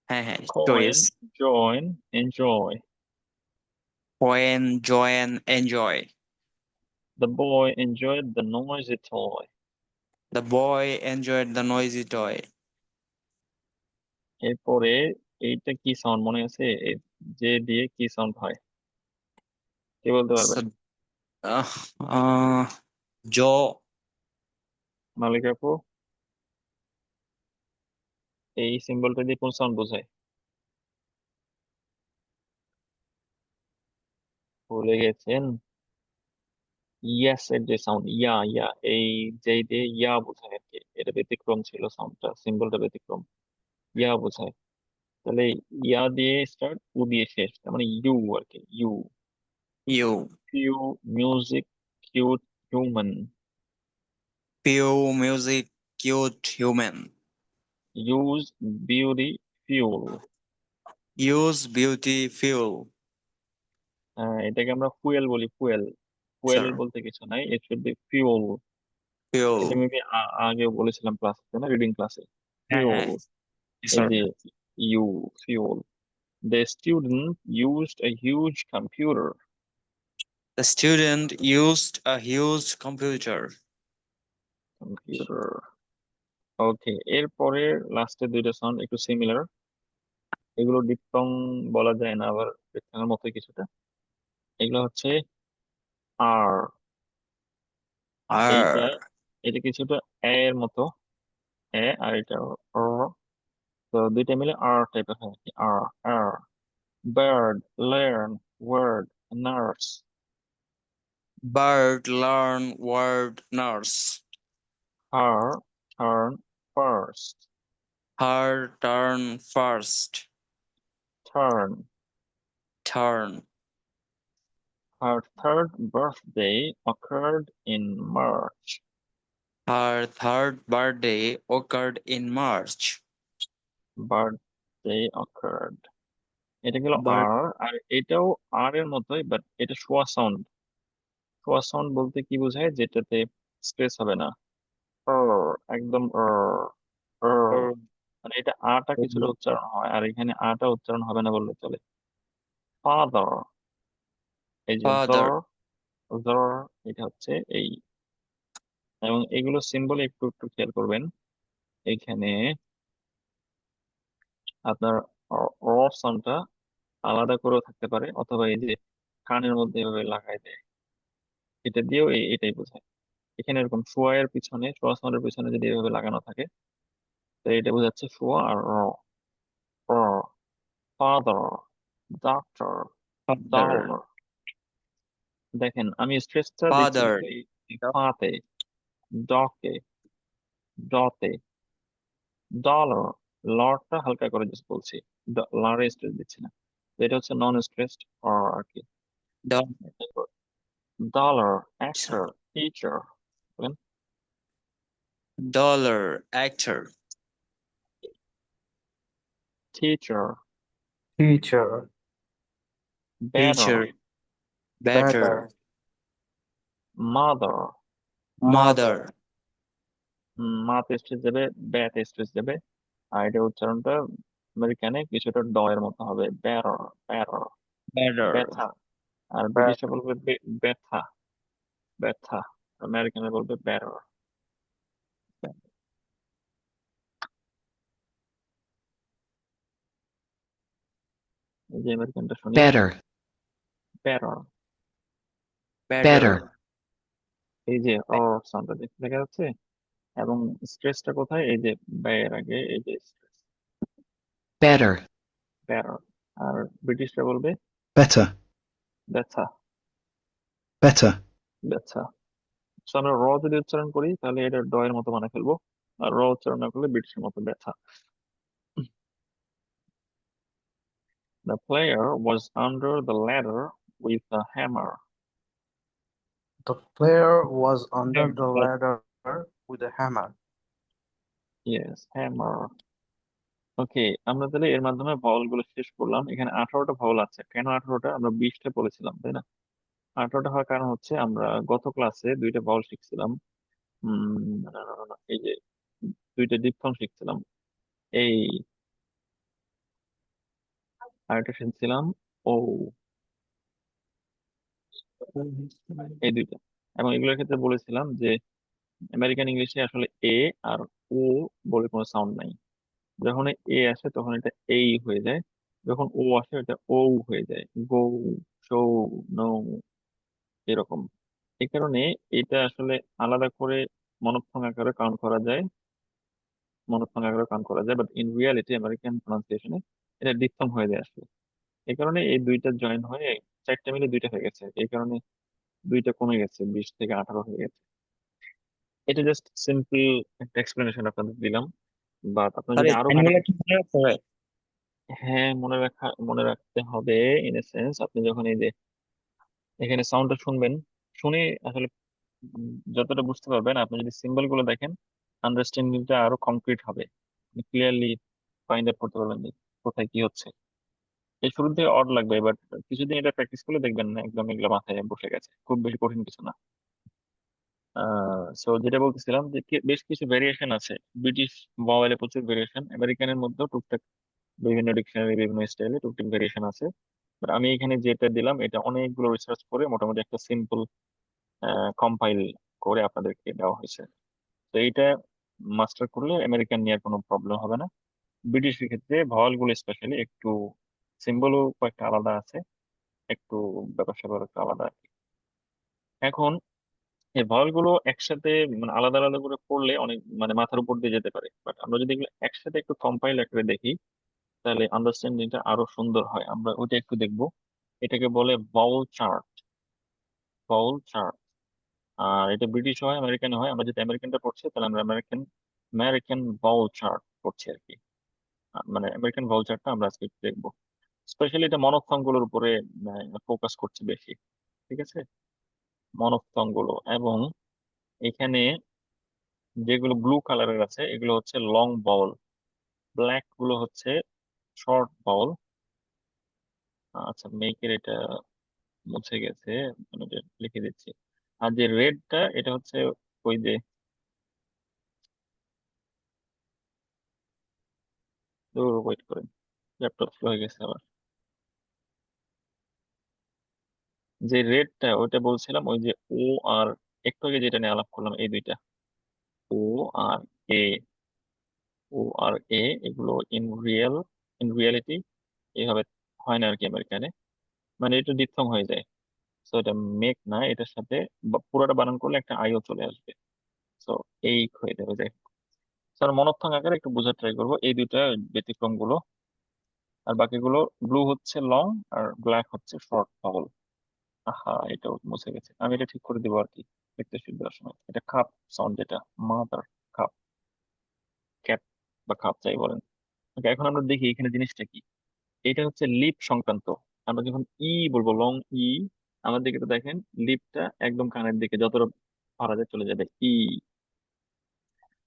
Hey, coin, choice. Join, enjoy. Join, join, enjoy. The boy enjoyed the noisy toy. The boy enjoyed the noisy toy. এরপরে এইটা কি sound মনে আছে? যে দিয়ে কি সাউন্ড হয় কে বলতে পারবেন? So, uh, uh, Joe, মালিক আপু, এই সিম্বলটা দিয়ে কোন সাউন্ড বোঝায়? ভুলে গেছেন? ইয়াস এর যে সাউন্ড, ইয়া ইয়া, এই যেই দিয়ে ইয়া বোঝায় আর কি। এটা ব্যতিক্রম ছিল, সাউন্ডটা, সিম্বলটা ব্যতিক্রম, ইয়া বোঝায়। তাহলে ইয়া দিয়ে স্টার্ট, উ দিয়ে শেষ, তার মানে ইউ আর কি, you. you, few, music, cute, human. pew, music, cute, human. Use, beauty, fuel. Use, beauty, fuel. এটাকে আমরা ফুয়েল বলি, ফুয়েল। ফুয়েল Sure, বলতে কিছু নাই, ইট শুড বি ফিউল। এটা fuel. মেবি আগেও বলেছিলাম ক্লাসে, না, রিডিং ক্লাসে। ফিউল, Yes, এই sir. যে you, fuel. The student used a huge computer. The student used a huge computer. Computer. ওকে, এরপরে লাস্টের দুইটা সাউন্ড একটু সিমিলার। এগুলো ডিপথং বলা যায় না, আবার ডিপথংয়ের মতো কিছুটা। এগুলো হচ্ছে আর, এইটা, R. এটা কিছুটা এ এর মতো, এ, আর এটা র। তো দুইটা মিলে আর টাইপের হয় আর কি, আর, আর। Bird, learn, word, nurse. Bird, learn, word, nurse. Her, turn, first. Her turn first. Turn, Turn. her third birthday occurred in March. Her third birthday occurred in March. Birthday occurred. এটা গেল Bird, আর, আর এটাও আর এর মতোই, but এটা শোয়া sound. শোয়া sound বলতে কি বোঝায়? যেটাতে স্ট্রেস হবে না, একদম er, মানে এটা আটা কিছুটা উচ্চারণ হয়, আর এখানে আটা উচ্চারণ হবে না বললে চলে। ফাদার, এই যে father, দর, দর, এটা হচ্ছে এই। এবং এগুলো সিম্বল একটু একটু খেয়াল করবেন। এখানে আপনার র সাউন্ডটা আলাদা করেও থাকতে পারে, অথবা এই যে কানের মধ্যে এভাবে লাগাই দেয়, এটা দিয়েও এটাই বোঝায়। এখানে এরকম শোয়ার পিছনে, শোয়া সাউন্ডের পিছনে যদি এভাবে লাগানো থাকে, তো এটা বোঝাচ্ছে শোয়া আর র। র, ফাদার, ডক্টর, father, ডলার। দেখেন আমি স্ট্রেসটা দিচ্ছি father, কিন্তু এই ফাতে, ডকে, ডতে। ডলার, লরটা হালকা করে জাস্ট বলছি, লারে স্ট্রেস দিচ্ছি না। তো এটা হচ্ছে নন স্ট্রেসড আর কি। do- dollar, actor, teacher. dollar, actor, teacher, teacher, better, teacher, better, better, mother. mother, মাতে স্ট্রেস দেবে, ব্যাতে স্ট্রেস দেবে। আর এটা উচ্চারণটা আমেরিকানে কিছুটা ড এর মতো হবে, ব্যারর, ব্যারর, better, ব্যথা। আর better. ব্রিটিশরা বলবে ব্যথা, ব্যথা। আমেরিকানে বলবে ব্যারর। এই যে আমেরিকানটা শুনি, better, বেটার। better, এই যে সাউন্ডটা দেখা যাচ্ছে, এবং স্ট্রেসটা কোথায়, এই যে ব্যয়ের আগে এই যে স্ট্রেস, better, বেটার। আর ব্রিটিশরা বলবে better, ব্যথা, better, ব্যথা। So আমরা যদি উচ্চারণ করি তাহলে এটা ড এর মতো বানায় ফেলবো, আর উচ্চারণ না করলে ব্রিটিশের মতো ব্যথা। The player was under the ladder with a hammer. The player was under Hammer, the ladder with a hammer. yes, hammer. ওকে, আমরা তাহলে এর মাধ্যমে ভাওয়াল গুলো শেষ করলাম। এখানে 18টা ভাওয়াল আছে, কেন 18টা? আমরা 20টা বলেছিলাম তাই না? 18টা হওয়ার কারণ হচ্ছে আমরা গত ক্লাসে দুইটা ভাওয়াল শিখছিলাম। এই যে দুইটা ডিপথং শিখছিলাম, এই আরেকটা শিখছিলাম ও, এই দুইটা। এবং এগুলোর ক্ষেত্রে বলেছিলাম যে আমেরিকান ইংলিশে আসলে এ আর ও বলে কোনো সাউন্ড নাই। যখন এ আসে তখন এটা এই হয়ে যায়, যখন ও আসে এটা ও হয়ে যায়, গো, শো, নো, এরকম। এই কারণে এটা আসলে আলাদা করে মনোফথং আকারে কাউন্ট করা যায়, মনোফথং আকারে কাউন্ট করা যায়, বাট ইন রিয়ালিটি আমেরিকান প্রনাউন্সিয়েশনে এটা ডিপথং হয়ে যায় আসলে। এই কারণে এই দুইটা জয়েন হয়ে চারটা মিলে দুইটা হয়ে গেছে, এই কারণে দুইটা কমে গেছে, 20 থেকে 18 হয়ে গেছে। এটা জাস্ট সিম্পল একটা এক্সপ্লেনেশন আপনাদের দিলাম, বাট আপনার স্যার যদি এই আরো সাইনগুলো কি মনে রাখতে হবে? হ্যাঁ, মনে রাখতে হবে। ইন এ সেন্স আপনি যখন এই যে এখানে সাউন্ডটা শুনবেন, শুনে আসলে যতটা বুঝতে পারবেন, আপনি যদি সিম্বল গুলো দেখেন আন্ডারস্ট্যান্ডিংটা আরো কংক্রিট হবে, ক্লিয়ারলি ফাইন্ড আউট করতে পারবেন যে কোথায় কি হচ্ছে। এই শুরুর দিকে অড লাগবে, বাট কিছুদিন এটা প্র্যাকটিস করলে দেখবেন না একদম এগুলো মাথায় বসে গেছে, খুব বেশি কঠিন কিছু না। সো যেটা বলতেছিলাম যে বেশ কিছু ভেরিয়েশন আছে, ব্রিটিশ ভাওয়েলে প্রচুর ভেরিয়েশন, আমেরিকানের মধ্যেও টুকটাক বিভিন্ন ডিকশনারি বিভিন্ন স্টাইলে টুকটাক ভেরিয়েশন আছে। But আমি এখানে যেটা দিলাম এটা অনেকগুলো রিসার্চ করে মোটামুটি একটা সিম্পল কম্পাইল করে আপনাদেরকে দেওয়া হয়েছে। তো এইটা মাস্টার করলে আমেরিকান নিয়ে কোনো প্রবলেম হবে না। ব্রিটিশের ক্ষেত্রে ভাওয়াল গুলো স্পেশালি একটু সিম্বলও কয়েকটা আলাদা আছে, একটু ব্যাপার স্যাপার একটু আলাদা আর কি। এখন এই ভাওয়াল গুলো একসাথে মানে আলাদা আলাদা করে পড়লে অনেক মানে মাথার উপর দিয়ে যেতে পারে, বাট আমরা যদি এগুলো একসাথে একটু কম্পাইল আকারে দেখি তাহলে আন্ডারস্ট্যান্ডিংটা আরো সুন্দর হয়। আমরা ওইটা একটু দেখবো। এটাকে বলে ভাওয়াল চার্ট, ভাওয়াল চার্ট। আর এটা ব্রিটিশ হয় আমেরিকান হয়, আমরা যদি আমেরিকানটা পড়ছি তাহলে আমরা আমেরিকান আমেরিকান ভাওয়াল চার্ট পড়ছি আর কি। মানে আমেরিকান ভাওয়াল চার্টটা আমরা আজকে একটু দেখবো। স্পেশালি এটা মনস্থং গুলোর উপরে ফোকাস করছে বেশি, ঠিক আছে, মনস্থং গুলো। এবং এখানে যেগুলো ব্লু কালারের আছে এগুলো হচ্ছে লং বাউল, ব্ল্যাক গুলো হচ্ছে শর্ট বাউল। আচ্ছা, মেকের এটা মুছে গেছে, আমি এটা লিখে দিচ্ছি। আর যে রেডটা এটা হচ্ছে ওই যে ওয়েট করেন, ল্যাপটপ স্লো হয়ে গেছে আবার। যে রেডটা ওইটা বলছিলাম ওই যে ও আর একটু আগে যেটা নিয়ে আলাপ করলাম এই দুইটা, ও আর এ, ও আর এ, এগুলো ইন রিয়ালিটি এইভাবে হয় না আর কি আমেরিকানে, মানে এটা ডিফথং হয়ে যায়। তো এটা মেক না, এটার সাথে পুরোটা বানান করলে একটা আইও চলে আসবে। তো এই হয়ে যাবে যায়। স্যার মনস্থং আকারে একটু বোঝার ট্রাই করবো এই দুইটা ব্যতিক্রম গুলো। আর বাকিগুলো ব্লু হচ্ছে লং আর ব্ল্যাক হচ্ছে শর্ট বাবল। আহা, এটাও মুছে গেছে, আমি এটা ঠিক করে দিব আর কি দেখতে দেওয়ার সময়। এটা কাপ সাউন্ড, যেটা মাদার কাপ, ক্যাপ বা কাপ যাই বলেন। Okay, এখন আমরা দেখি এখানে জিনিসটা কি। এটা হচ্ছে লিপ সংক্রান্ত। আমরা যখন বলবো লং আমার দিকে তো দেখেন, লিপটা একদম কানের দিকে যতটা পারা যায় চলে যাবে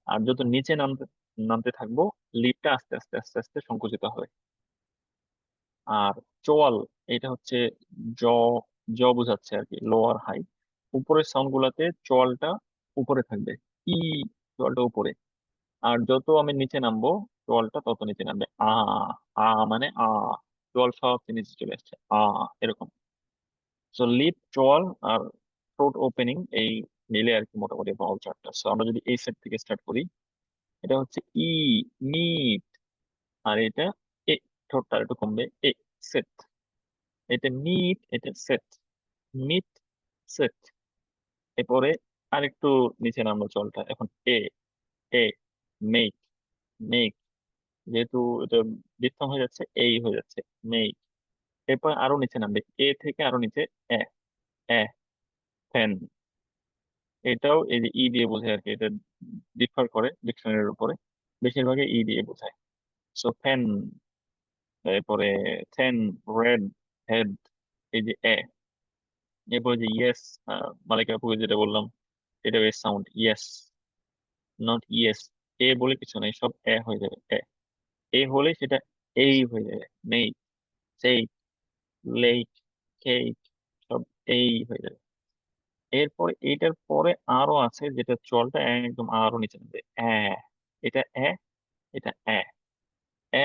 আর যত নিচে নামতে নামতে থাকবো লিপটা আস্তে আস্তে আস্তে আস্তে সংকুচিত হবে। আর চোয়াল, এটা হচ্ছে জ, বোঝাচ্ছে আর কি, লোয়ার হাই। উপরের সাউন্ড গুলাতে চোয়ালটা উপরে থাকবে, ই, চোয়ালটা উপরে। আর যত আমি নিচে নামবো চোয়ালটা তত নিচে নামবে, মানে চোয়াল সব নিচে চলে আসছে, এরকম। সো লিপ, চোয়াল আর থ্রোট ওপেনিং, এই মিলে আর কি মোটামুটি ভাওয়াল চার্টটা। সো আমরা যদি এই সেট থেকে স্টার্ট করি, এটা হচ্ছে ই, মিট। আর এটা এ, ঠোঁটটা একটু কমবে, এ, সেট, এটা মিট, এটা সেট, মিট সেট। এরপরে আরেকটু নিচে নামলো চলটা, এখন এ, এ মেক, মেক, যেহেতু এটা ডিফথং হয়ে যাচ্ছে এই হয়ে যাচ্ছে মেক। এরপর আরো নিচে নামবে, এ থেকে আরো নিচে এ, এ ফ্যান। এটাও এই যে ই দিয়ে বোঝায় আর কি, এটা ডিফার করে ডিকশনারির উপরে, বেশিরভাগই ই দিয়ে বোঝায়। So fan. এরপরে ফ্যান, রেড, হেড, এই যে এ। এরপরে যে ইয়েস, মালিকা আপুকে যেটা বললাম, এটা বেশ সাউন্ড, ইয়েস, নট ইয়েস। এ বলে কিছু নাই, সব এ হয়ে যাবে, এ। এ হলে সেটা এই হয়ে যাবে, নেই, সেই, লেক, কেক, সব এই হয়ে যাবে। এরপরে এটার পরে আরো আছে, যেটা চলটা একদম আরো নিচে নামবে, এটা এটা এ,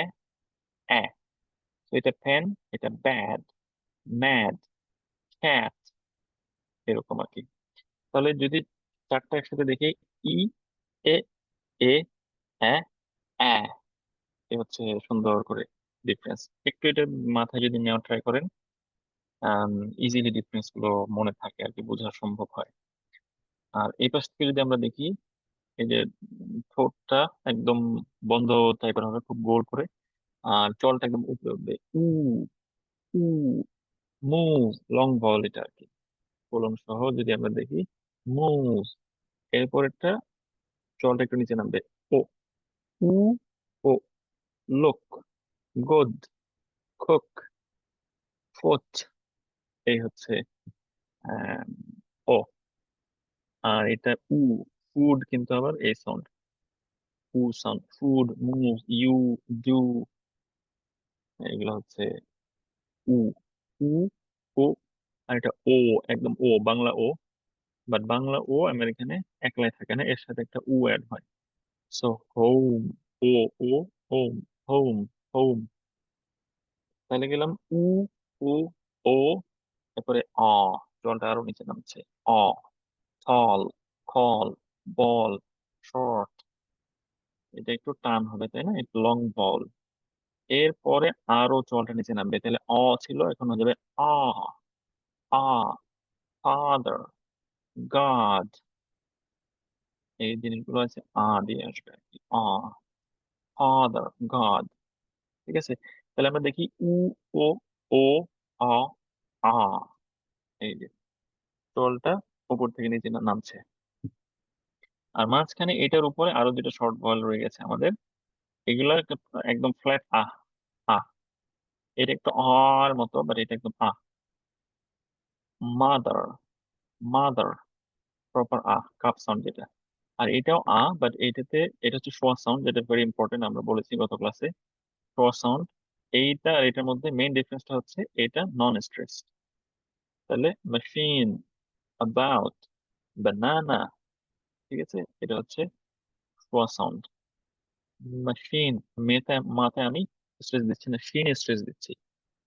এ। তো এটা ফ্যান, এটা ব্যাড, ম্যাড, ক্যাট, এরকম আর কি। তাহলে যদি চারটা একসাথে দেখি, ই, এ, এ, এ, এ, এ হচ্ছে সুন্দর করে ডিফারেন্স। একটু এটা মাথায় যদি নেওয়া ট্রাই করেন, ইজিলি ডিফারেন্স গুলো মনে থাকে আর কি, বোঝা সম্ভব হয়। আর এই পাশ থেকে যদি আমরা দেখি, এই যে ঠোঁটটা একদম বন্ধ টাইপের হবে, খুব গোল করে, আর চলটা একদম উপরে উঠবে, উ, উ, মুভ, লং ভল এটা আর কি, কোলন সহ যদি আমরা দেখি, মুভ। এরপরেরটা চলটা একটু নিচে নামবে, ও, উ, ও, লোক, গোদ, কুক, ফুট, এই হচ্ছে আহ, ও। আর এটা উ, ফুড কিন্তু আবার এই সাউন্ড, উ sound, food, move, you, do, এগুলো হচ্ছে উ, উ, ও। আর এটা ও, একদম ও, বাংলা ও। বাট বাংলা ও আমেরিকানে একলাই থাকে না, এর সাথে একটা উ অ্যাড হয়। সো হোম, ও, ও, হোম, হোম, হোম। তাহলে গেলাম উ, উ, ও, তারপরে জলটা আরো নিচে নামছে, অ, থল, খল, বল, শর্ট, এটা একটু টান হবে তাই না, একটু লং বল। এরপরে আরো জলটা নিচে নামবে, তাহলে ছিল, এখন হয়ে যাবে আ, আ, ফাদার, গড, এই জিনিসগুলো আছে দিয়ে আসবে আর কি, ফাদার, গড। ঠিক আছে, তাহলে আমরা দেখি উ, ও, ও, আ, আ, এই যে টোলটা উপর থেকে নিচে নামছে। আর মাঝখানে এটার উপরে আরো দুটো শর্ট ভয়েল রয়ে গেছে আমাদের, এগুলা একদম ফ্ল্যাট আহ। এটা একটু আর মতো, বাট এটা একদম mother, mother, proper cup sound যেটা। আর এটাও বাট এটা হচ্ছে শোয়া সাউন্ড, যেটা ভেরি ইম্পর্টেন্ট, আমরা বলেছি গত ক্লাসে, শোয়া সাউন্ড। এইটা আর এটার মধ্যে মেইন ডিফারেন্সটা হচ্ছে এটা নন স্ট্রেস। তাহলে মেশিন, অ্যাবাউট, বানানা, ঠিক আছে, এটা হচ্ছে শোয়া সাউন্ড। মেশিন, মাথায় আমি স্ট্রেস দিচ্ছি না, শিনে স্ট্রেস দিচ্ছি,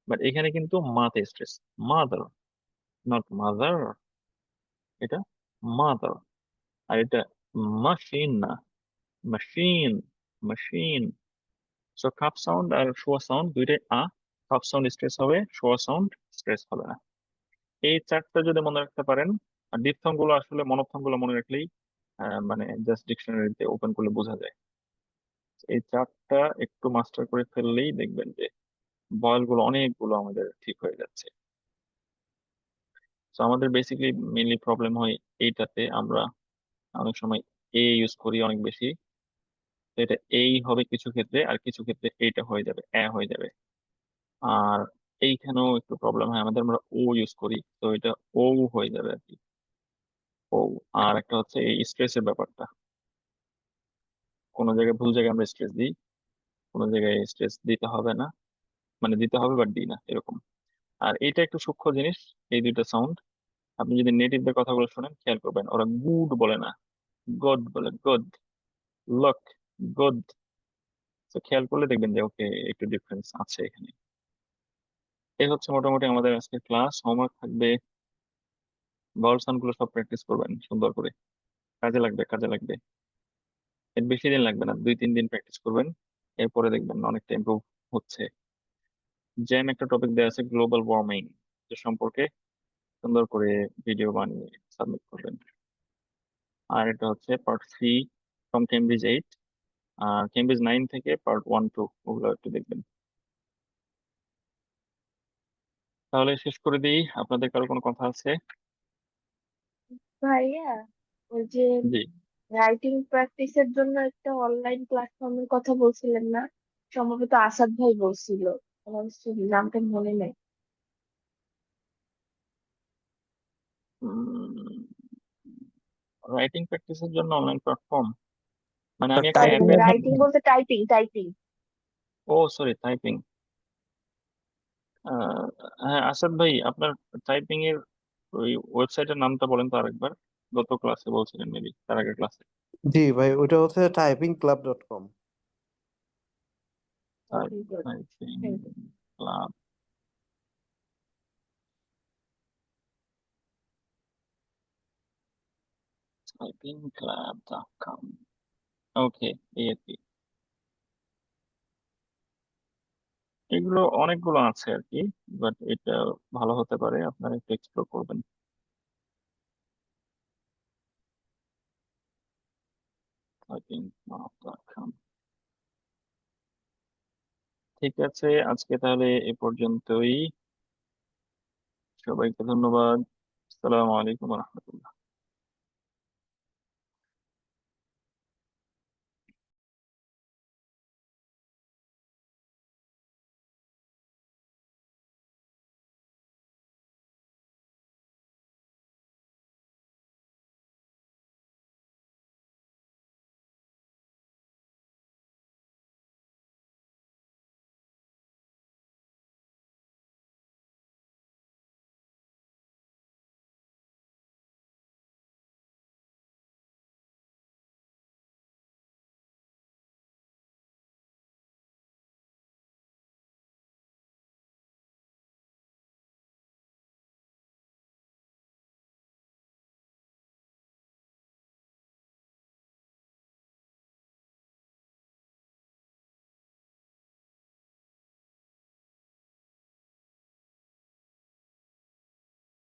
বাট এখানে কিন্তু মাতে স্ট্রেস, মাদার, নট মাদার, এটা মাদার। আর এটা মাশিন না, machine, machine. So cup sound আর শোয়া সাউন্ড দুইটাই কাপ সাউন্ড স্ট্রেস হবে, শোয়া সাউন্ড স্ট্রেস হবে না। এই চারটা যদি মনে রাখতে পারেন, আর ডিপথং গুলো আসলে মনোফথং গুলো মনে রাখলেই মানে জাস্ট ডিকশনারিতে ওপেন করলে বোঝা যায়। এই চারটা একটু মাস্টার করে ফেললেই দেখবেন যে ভয়েল গুলো অনেকগুলো আমাদের ঠিক হয়ে যাচ্ছে। তো আমাদের বেসিক্যালি মেইনলি প্রবলেম হয় এইটাতে, আমরা অনেক সময় ইউজ করি অনেক বেশি। তো এটা এই হবে কিছু ক্ষেত্রে, আর কিছু ক্ষেত্রে এইটা হয়ে যাবে, হয়ে যাবে। আর এইখানেও একটু প্রবলেম হয় আমাদের, আমরা ও ইউজ করি, তো এটা ও হয়ে যাবে আর কি, ও। আর একটা হচ্ছে এই স্ট্রেসের ব্যাপারটা, কোনো জায়গায় ভুল জায়গায় আমরা স্ট্রেস দিই, কোনো জায়গায় স্ট্রেস দিতে হবে না, মানে দিতে হবে বাট দিই না, এরকম। আর এটা একটু সূক্ষ্ম জিনিস, এই দুইটা সাউন্ড আপনি যদি নেটিভদের কথাগুলো শোনেন খেয়াল করবেন, ওরা গুড বলে না, গড বলে, গড, লক, গড। তো খেয়াল করলে দেখবেন যে ওকে একটু ডিফারেন্স আছে এখানে। এই হচ্ছে মোটামুটি আমাদের আজকে ক্লাস। হোমওয়ার্ক থাকবে, ভাওয়াল সাউন্ড গুলো সব প্র্যাকটিস করবেন সুন্দর করে, কাজে লাগবে, কাজে লাগবে। এর বেশি দিন লাগবে না, 2-3 দিন প্র্যাকটিস করবেন, এরপরে দেখবেন অনেকটা ইমপ্রুভ হচ্ছে। জেম একটা টপিক দেওয়া আছে গ্লোবাল ওয়ার্মিং, যে সম্পর্কে সুন্দর করে ভিডিও বানিয়ে সাবমিট করবেন। আর এটা হচ্ছে পার্ট 3 ফ্রম কেমব্রিজ 8, আর কেমব্রিজ 9 থেকে পার্ট 1-2 ওগুলো একটু দেখবেন। তাহলে শেষ করে দিই, আপনাদের কারো কোনো কথা আছে? ভাইয়া, ওই যে জি রাইটিং প্র্যাকটিসের জন্য একটা অনলাইন প্ল্যাটফর্মের কথা বলছিলেন না? সম্ভবত আসাদ ভাই বলছিল, আমার নামটা মনে নেই। রাইটিং প্র্যাকটিসের জন্য অনলাইন প্ল্যাটফর্ম, মানে আমি একটা টাইপিং অ্যাপের, এর রাইটিং বলতে টাইপিং টাইপিং। ও সরি টাইপিং, হ্যাঁ আসাদ ভাই আপনার টাইপিং এর ওই ওয়েবসাইটের নামটা বলেন তো আরেকবার। গত ক্লাসে বলছিলেন মেবি, তার আগের ক্লাসে। জি ভাই, ওটা হচ্ছে typingclub.com। টাইপিং ক্লাব, typingclub.com, ওকে। এই আর কি, এগুলো অনেকগুলো আছে আর কি, বাট এটা ভালো হতে পারে, আপনারা একটু এক্সপ্লোর করবেন। typingclub.com। ঠিক আছে, আজকে তাহলে এ পর্যন্তই। সবাইকে ধন্যবাদ। আসসালামু আলাইকুম রহমতুল্লাহ।